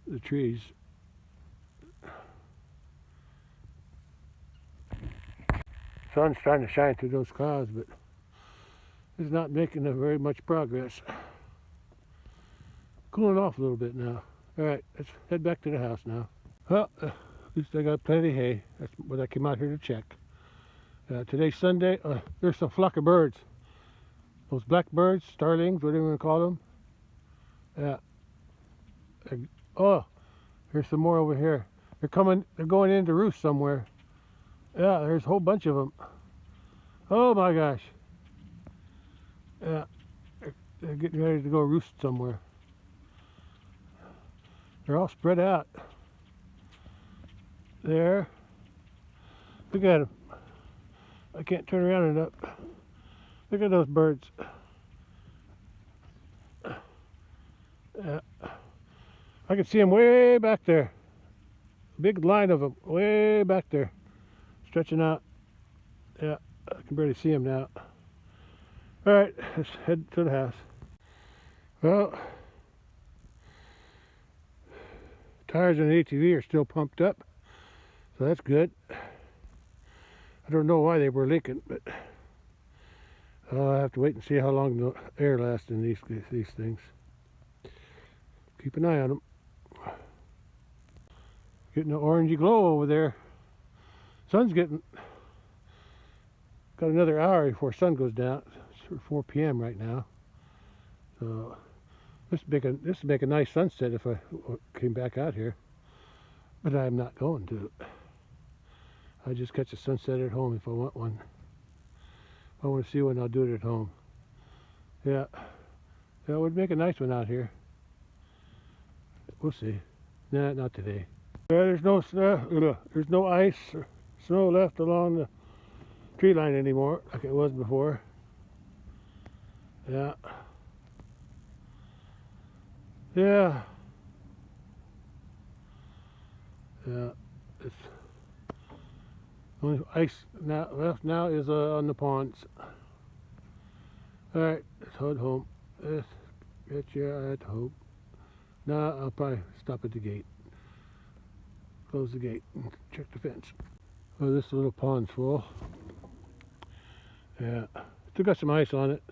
the trees. Sun's trying to shine through those clouds, but it's not making very much progress. Cooling off a little bit now. All right, let's head back to the house now. Well, at least I got plenty of hay. That's what I came out here to check. Today's Sunday. There's a flock of birds. Those blackbirds, starlings, whatever you want to call them. Yeah. Oh, there's some more over here. They're going in to roost somewhere. Yeah, there's a whole bunch of them. Oh my gosh. Yeah, they're getting ready to go roost somewhere. They're all spread out. There. Look at him. I can't turn around enough. Look at those birds. Yeah. I can see them way back there. Big line of them way back there. Stretching out. Yeah, I can barely see them now. Alright, let's head to the house. Well, tires on the ATV are still pumped up, so that's good. I don't know why they were leaking, but I'll have to wait and see how long the air lasts in these things. Keep an eye on them. Getting an orangey glow over there. Sun's got another hour before sun goes down. It's 4 p.m. right now. So this would make a nice sunset if I came back out here. But I'm not going to. I just catch a sunset at home if I want one. If I want to see one, I'll do it at home. Yeah, it would make a nice one out here. We'll see. Nah, not today. There's no ice or snow left along the tree line anymore like it was before. Yeah. Yeah. Yeah. It's only ice now left now is on the ponds. Alright, let's head home. Let's get you at home. Now I'll probably stop at the gate. Close the gate and check the fence. Oh, this little pond's full. Yeah, still got some ice on it.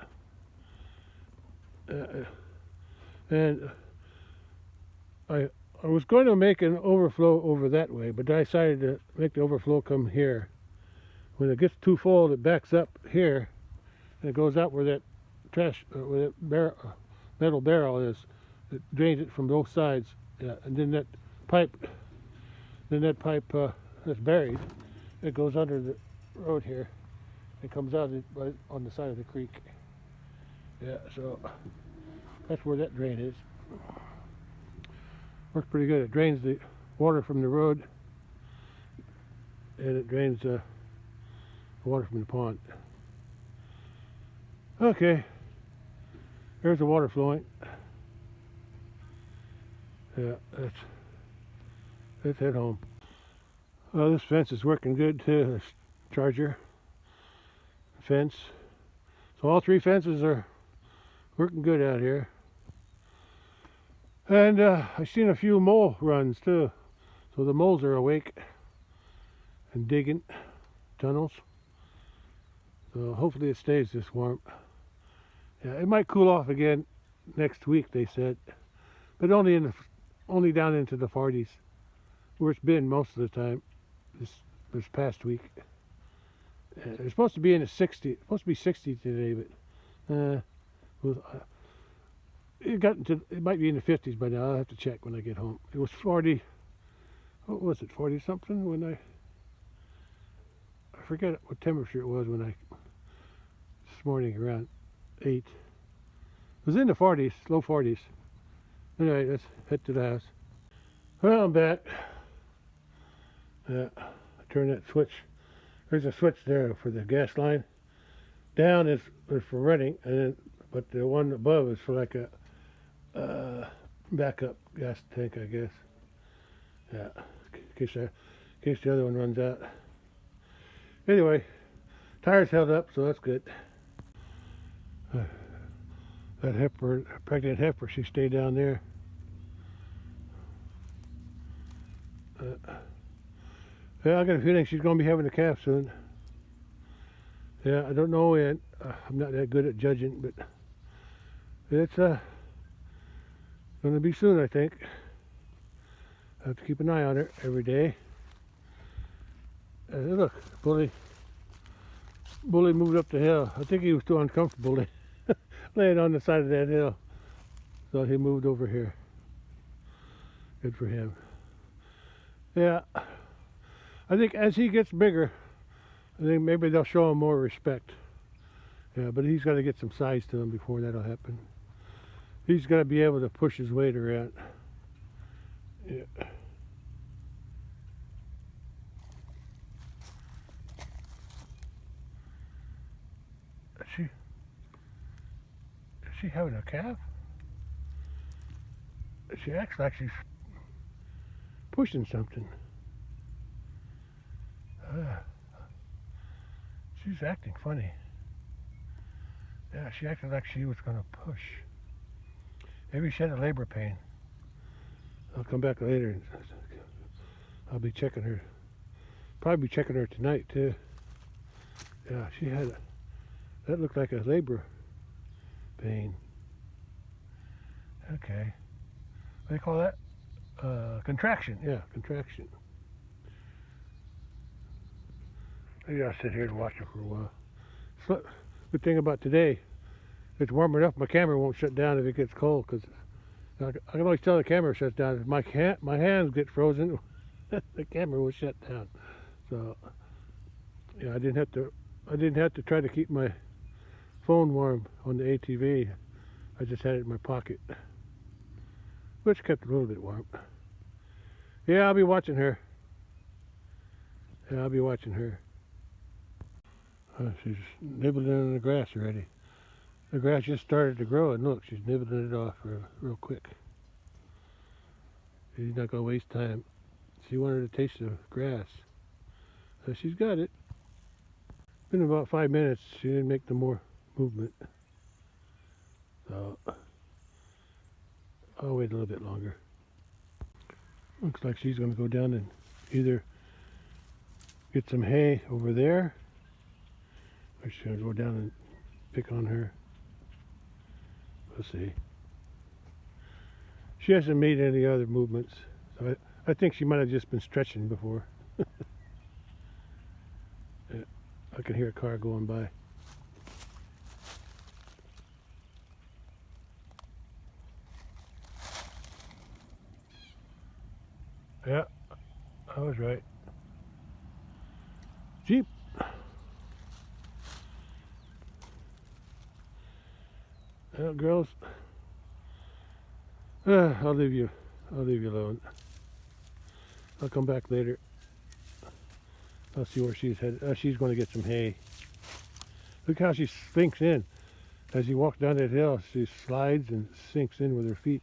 And I was going to make an overflow over that way, but I decided to make the overflow come here. When it gets too full, it backs up here, and it goes out where that where that metal barrel is. It drains it from both sides, yeah, and then that pipe that's buried, it goes under the road here. It comes out right on the side of the creek. Yeah, so that's where that drain is. Works pretty good. It drains the water from the road, and it drains the water from the pond. Okay, there's the water flowing. Yeah, let's head home. Well, this fence is working good too. This charger fence. So all three fences are working good out here. And I've seen a few mole runs too. So the moles are awake and digging tunnels. So hopefully it stays this warm. Yeah, it might cool off again next week, they said, but only down into the 40s, where it's been most of the time this past week. It's supposed to be in the 60s. Supposed to be 60 today, but it might be in the 50s by now. I'll have to check when I get home. It was 40. What was it? 40 something when I forget what temperature it was when this morning around 8. It was in the 40s, low 40s. Anyway, let's head to the house. Well, I'm back. I turn that switch. There's a switch there for the gas line. Down is for running, but the one above is for like a backup gas tank, I guess. Yeah, in case the other one runs out. Anyway, tires held up, so that's good. That pregnant heifer, she stayed down there. Yeah, I got a feeling she's going to be having a calf soon. Yeah, I don't know yet. I'm not that good at judging, but it's going to be soon, I think. I have to keep an eye on her every day. Look, Bully moved up the hill. I think he was too uncomfortable laying on the side of that hill, so he moved over here. Good for him. Yeah, I think as he gets bigger, I think maybe they'll show him more respect. Yeah, but he's got to get some size to him before that'll happen. He's got to be able to push his weight around. Yeah. Is she having a calf? She acts like she's pushing something. She's acting funny. Yeah, she acted like she was going to push. Maybe she had a labor pain. I'll come back later and I'll be checking her. Probably be checking her tonight too. Yeah, she had that looked like a labor pain. Okay. What do they call that? Contraction. Yeah, contraction. Maybe I'll sit here and watch her for a while. So, good thing about today, it's warm enough my camera won't shut down if it gets cold, because I can always tell the camera shuts down. If my hands get frozen, the camera will shut down. So yeah, I didn't have to try to keep my phone warm on the ATV. I just had it in my pocket, which kept it a little bit warm. Yeah, I'll be watching her. Yeah, I'll be watching her. She's nibbling in the grass already. The grass just started to grow, and look, she's nibbling it off real quick. She's not going to waste time. She wanted to taste the grass. So she's got it. Been about 5 minutes. She didn't make no more movement. So I'll wait a little bit longer. Looks like she's going to go down and either get some hay over there, or she's going to go down and pick on her. We'll see. She hasn't made any other movements, so I think she might have just been stretching before. Yeah, I can hear a car going by. Yeah, I was right. Jeep. Well, girls, I'll leave you alone. I'll come back later. I'll see where she's headed. She's going to get some hay. Look how she sinks in. As you walk down that hill, she slides and sinks in with her feet.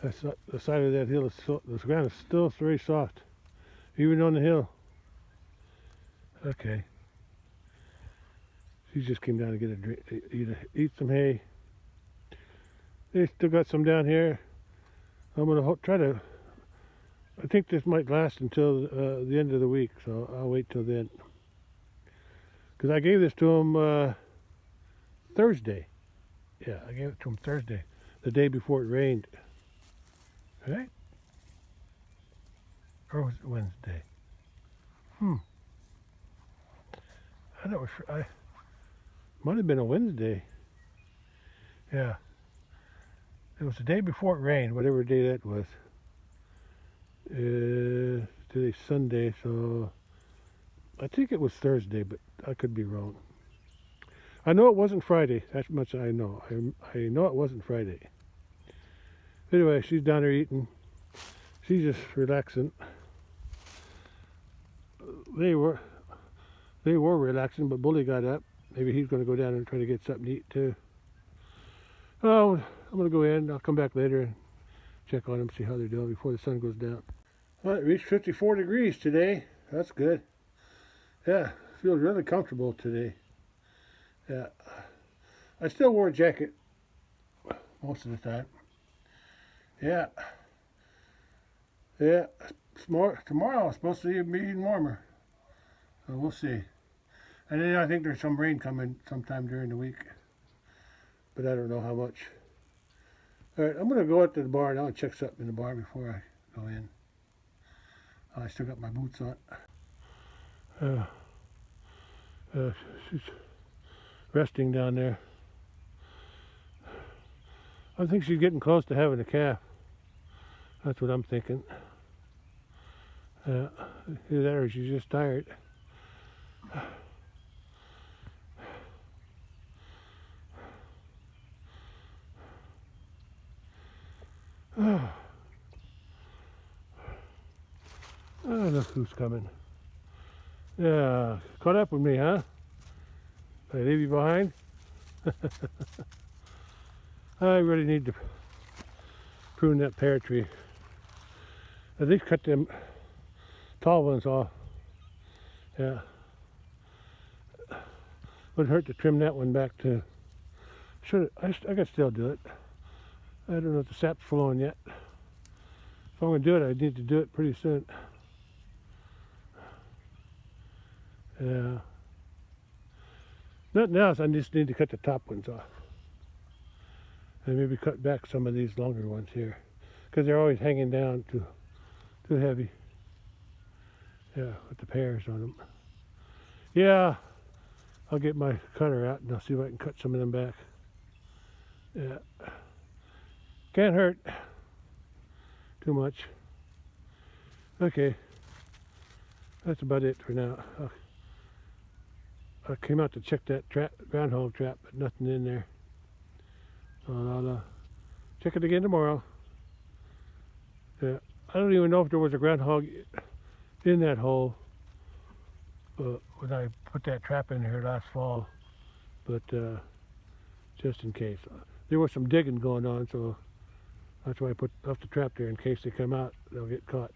The side of that hill the ground is still very soft, even on the hill. Okay. She just came down to get a drink, eat some hay. They still got some down here. I'm gonna try to. I think this might last until the end of the week, so I'll wait till then. Because I gave this to him Thursday. Yeah, I gave it to him Thursday, the day before it rained. Right? Or was it Wednesday? I know it might have been a Wednesday. Yeah. It was the day before it rained, whatever day that was. Today's Sunday, so I think it was Thursday, but I could be wrong. I know it wasn't Friday. That's much I know. I know it wasn't Friday. Anyway, she's down there eating. She's just relaxing. They were relaxing, but Bully got up. Maybe he's going to go down and try to get something to eat too. Oh, I'm going to go in. I'll come back later and check on them, see how they're doing before the sun goes down. Well, it reached 54 degrees today. That's good. Yeah, feels really comfortable today. Yeah, I still wore a jacket most of the time. Yeah. Yeah, tomorrow is supposed to be even warmer. So we'll see. And then I think there's some rain coming sometime during the week. But I don't know how much. Alright, I'm going to go out to the barn. I'll check something in the barn before I go in. I still got my boots on. She's resting down there. I think she's getting close to having a calf. That's what I'm thinking. Either that or she's just tired. Oh, look who's coming. Yeah, caught up with me, huh? Did I leave you behind? I really need to prune that pear tree. At least cut them tall ones off. Yeah. Wouldn't hurt to trim that one back too. I could still do it. I don't know if the sap's flowing yet. If I'm going to do it, I need to do it pretty soon. Yeah. Nothing else, I just need to cut the top ones off. And maybe cut back some of these longer ones here. Because they're always hanging down too heavy. Yeah, with the pears on them. Yeah, I'll get my cutter out and I'll see if I can cut some of them back. Yeah. Can't hurt too much. Okay. That's about it for now. I came out to check that groundhog trap, but nothing in there. So I'll check it again tomorrow. Yeah. I don't even know if there was a groundhog in that hole when I put that trap in here last fall, but just in case. There was some digging going on, so that's why I left the trap there in case they come out, they'll get caught.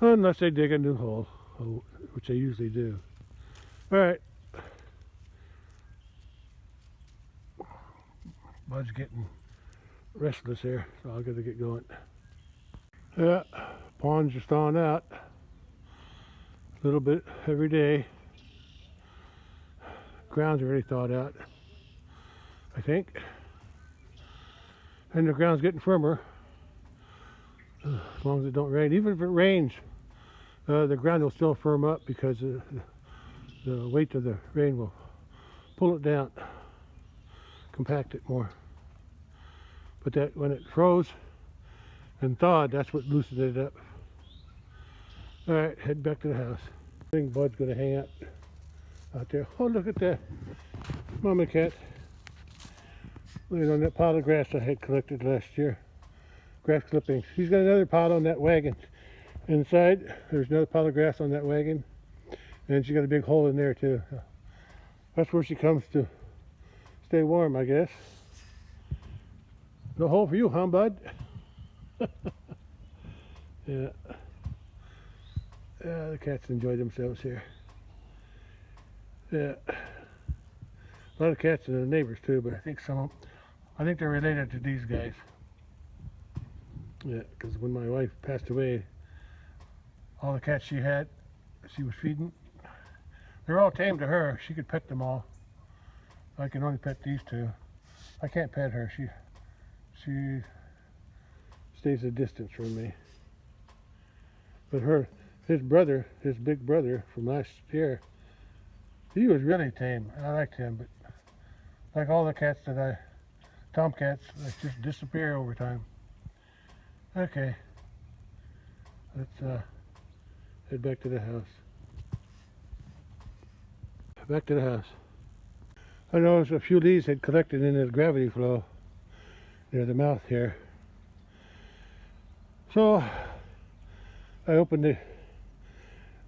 Unless they dig a new hole, which they usually do. All right. Bud's getting restless here, so I gotta get going. Yeah, pond's just thawing out a little bit every day. Ground's already thawed out, I think. And the ground's getting firmer as long as it don't rain. Even if it rains, the ground will still firm up because the weight of the rain will pull it down, compact it more. But that when it froze and thawed, that's what loosened it up. All right, head back to the house. I think Bud's gonna hang out there. Oh, look at that mama cat laying on that pile of grass I had collected last year. Grass clippings. He's got another pile on that wagon. Inside, there's another pile of grass on that wagon, and she's got a big hole in there too. That's where she comes to stay warm, I guess. No hole for you, huh, Bud? Yeah. Yeah, the cats enjoy themselves here. Yeah. A lot of cats in the neighbors too, but I think I think they're related to these guys. Yeah, because when my wife passed away, all the cats she was feeding, they're all tame to her. She could pet them all. I can only pet these two. I can't pet her. She stays a distance from me. But his big brother from last year, he was really tame. I liked him, but like all the cats tomcats, they just disappear over time. Okay, let's head back to the house. Back to the house. I noticed a few leaves had collected in the gravity flow near the mouth here. So I opened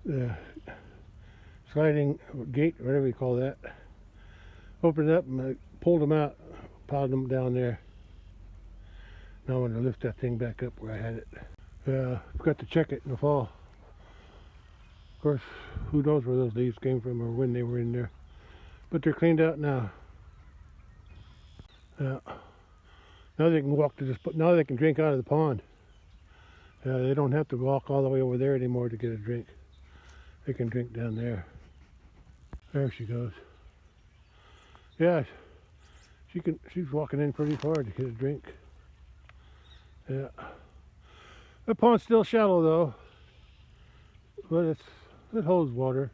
the sliding gate, whatever you call that. Opened it up and I pulled them out, piled them down there. Now I'm going to lift that thing back up where I had it. Forgot to check it in the fall. Of course, who knows where those leaves came from or when they were in there. But they're cleaned out now. Now they can walk to this. Now they can drink out of the pond. They don't have to walk all the way over there anymore to get a drink. They can drink down there. There she goes. Yeah, she's walking in pretty far to get a drink. Yeah. The pond's still shallow though, but it holds water.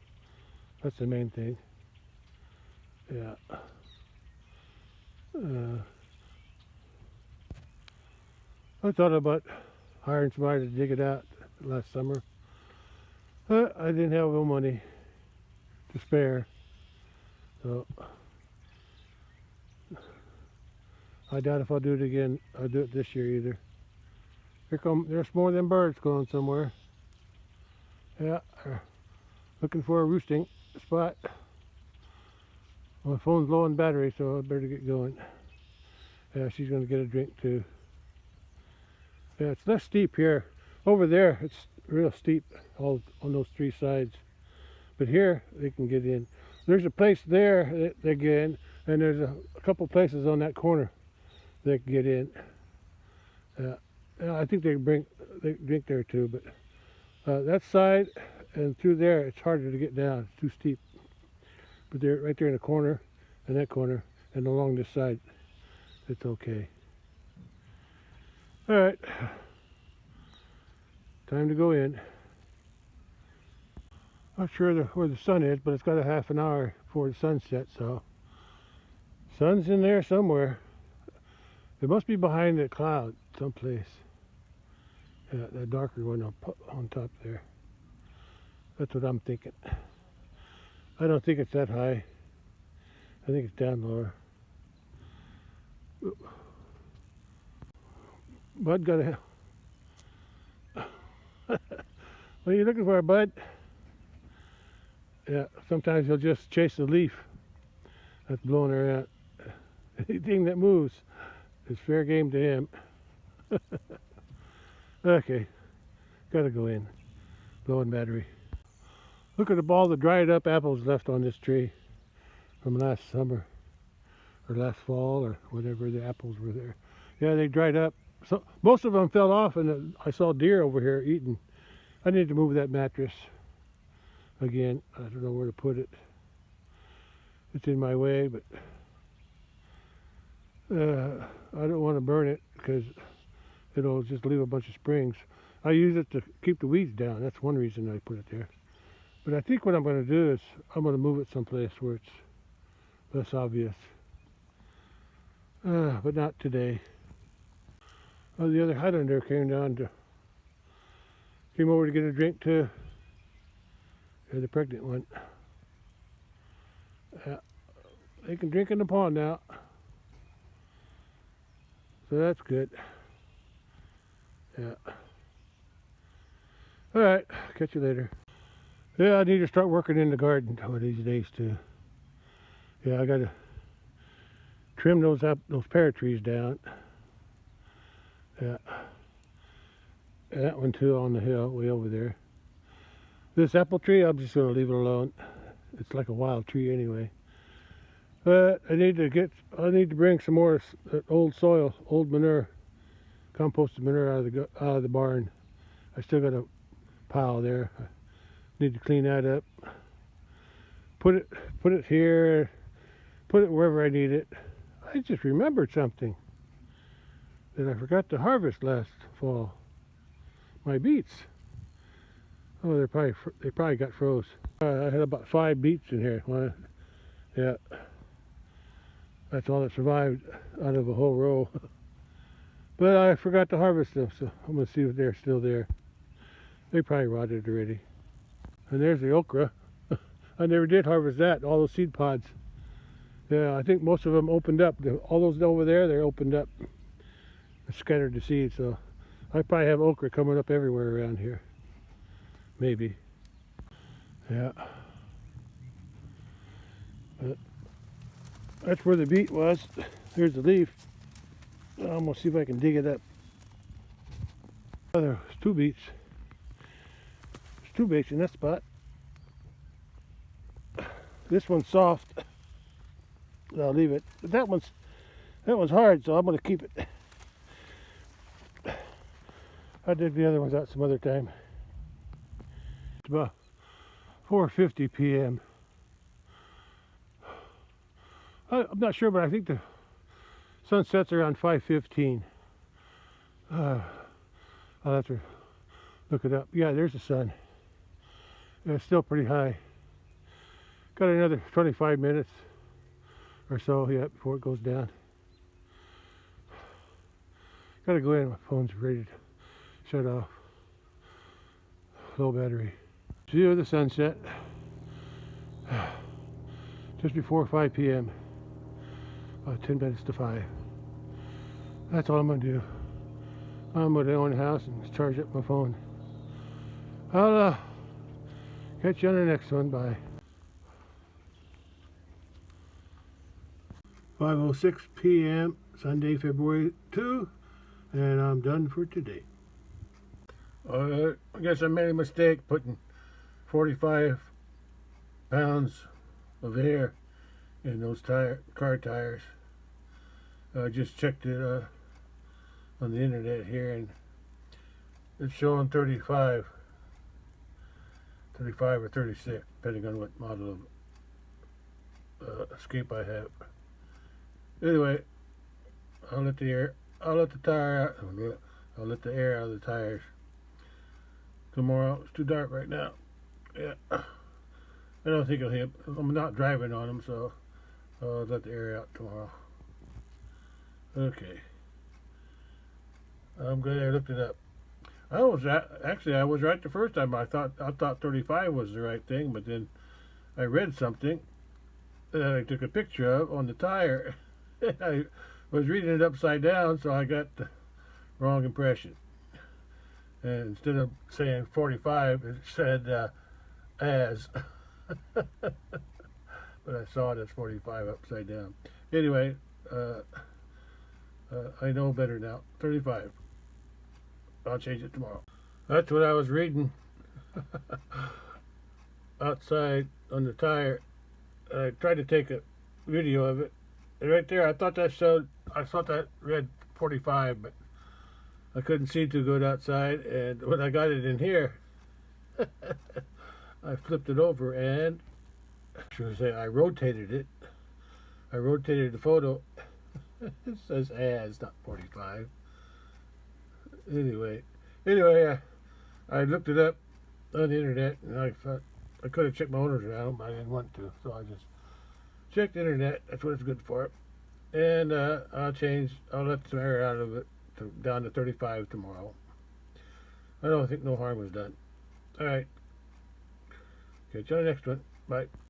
That's the main thing. Yeah. I thought about hiring somebody to dig it out last summer. But I didn't have no money to spare. So I doubt if I'll do it again, I'll do it this year either. There's more of them birds going somewhere. Yeah, looking for a roosting spot. My phone's low on battery, so I better get going. Yeah, she's going to get a drink too. Yeah, it's less steep here. Over there, it's real steep all on those three sides. But here, they can get in. There's a place there that they get in, and there's a couple places on that corner they can get in. I think they drink there too, but that side and through there, it's harder to get down. It's too steep. But they're right there in the corner, and that corner, and along this side, it's okay. All right, time to go in. Not sure where the sun is, but it's got a half an hour before the sun sets, so sun's in there somewhere. It must be behind the cloud someplace. Yeah, that darker one on top there. That's what I'm thinking. I don't think it's that high. I think it's down lower. Bud got a... What are you looking for, Bud? Yeah, sometimes he'll just chase a leaf that's blowing around. Anything that moves is fair game to him. Okay, gotta go in. Blowing battery. Look at all the dried up apples left on this tree from last summer or last fall or whatever the apples were there. Yeah, they dried up. So most of them fell off, and I saw deer over here eating. I need to move that mattress again. I don't know where to put it. It's in my way, but I don't want to burn it because it'll just leave a bunch of springs. I use it to keep the weeds down. That's one reason I put it there. But I think what I'm going to do is I'm going to move it someplace where it's less obvious. But not today. Oh, the other Highlander came over to get a drink too. Yeah, the pregnant one. They can drink in the pond now. So that's good. Yeah. All right, catch you later. Yeah, I need to start working in the garden one of these days too. Yeah, I gotta trim those pear trees down. Yeah. And that one too on the hill, way over there. This apple tree, I'm just gonna leave it alone. It's like a wild tree anyway. But I need to bring some more old soil, old manure, composted manure out of the barn. I still got a pile there. I need to clean that up. Put it here. Put it wherever I need it. I just remembered something that I forgot to harvest last fall. My beets. Oh, they probably got froze. I had about 5 beets in here. Yeah, that's all that survived out of a whole row. But I forgot to harvest them, so I'm gonna see if they're still there. They probably rotted already. And there's the okra. I never did harvest that. All those seed pods. Yeah, I think most of them opened up. All those over there, they're opened up. Scattered the seeds, so I probably have okra coming up everywhere around here. Maybe. Yeah. But that's where the beet was. Here's the leaf. I'm gonna see if I can dig it up. Oh, there's 2 beets. There's 2 beets in that spot. This one's soft. I'll leave it. But that one's hard, so I'm gonna keep it. I'll dig the other ones out some other time. It's about 4:50 p.m. I'm not sure, but I think the sun sets around 5:15. I'll have to look it up. Yeah, there's the sun. Yeah, it's still pretty high. Got another 25 minutes or so yet before it goes down. Gotta go in. My phone's ready to shut off. Low battery. View of the sunset. Just before 5 p.m. 10 minutes to 5. That's all I'm gonna do. I'm gonna go in the house and charge up my phone. I'll catch you on the next one. Bye. 5:06 p.m. Sunday, February 2, and I'm done for today. I guess I made a mistake putting 45 pounds of air in those car tires. I just checked it on the internet here, and it's showing 35 or 36, depending on what model of Escape I have. Anyway, I'll let the air out of the tires tomorrow. It's too dark right now. Yeah, I don't think it'll hit. I'm not driving on them, so I'll let the air out tomorrow. Okay, I'm glad I looked it up. I was right the first time. I thought 35 was the right thing, but then I read something that I took a picture of on the tire. I was reading it upside down, so I got the wrong impression. And instead of saying 45, it said as. But I saw it as 45 upside down. Anyway, I know better now. 35. I'll change it tomorrow. That's what I was reading outside on the tire. I tried to take a video of it. And right there, I thought that read 45, but I couldn't see too good outside. And when I got it in here, I flipped it over and I rotated it. I rotated the photo. It says as, not 45. Anyway, I looked it up on the internet, and I thought I could have checked my owner's around, but I didn't want to, so I just checked the internet. That's what it's good for. And I'll let some air out of it down to 35 tomorrow. I don't think no harm was done. All right. Okay, till the next one. Bye.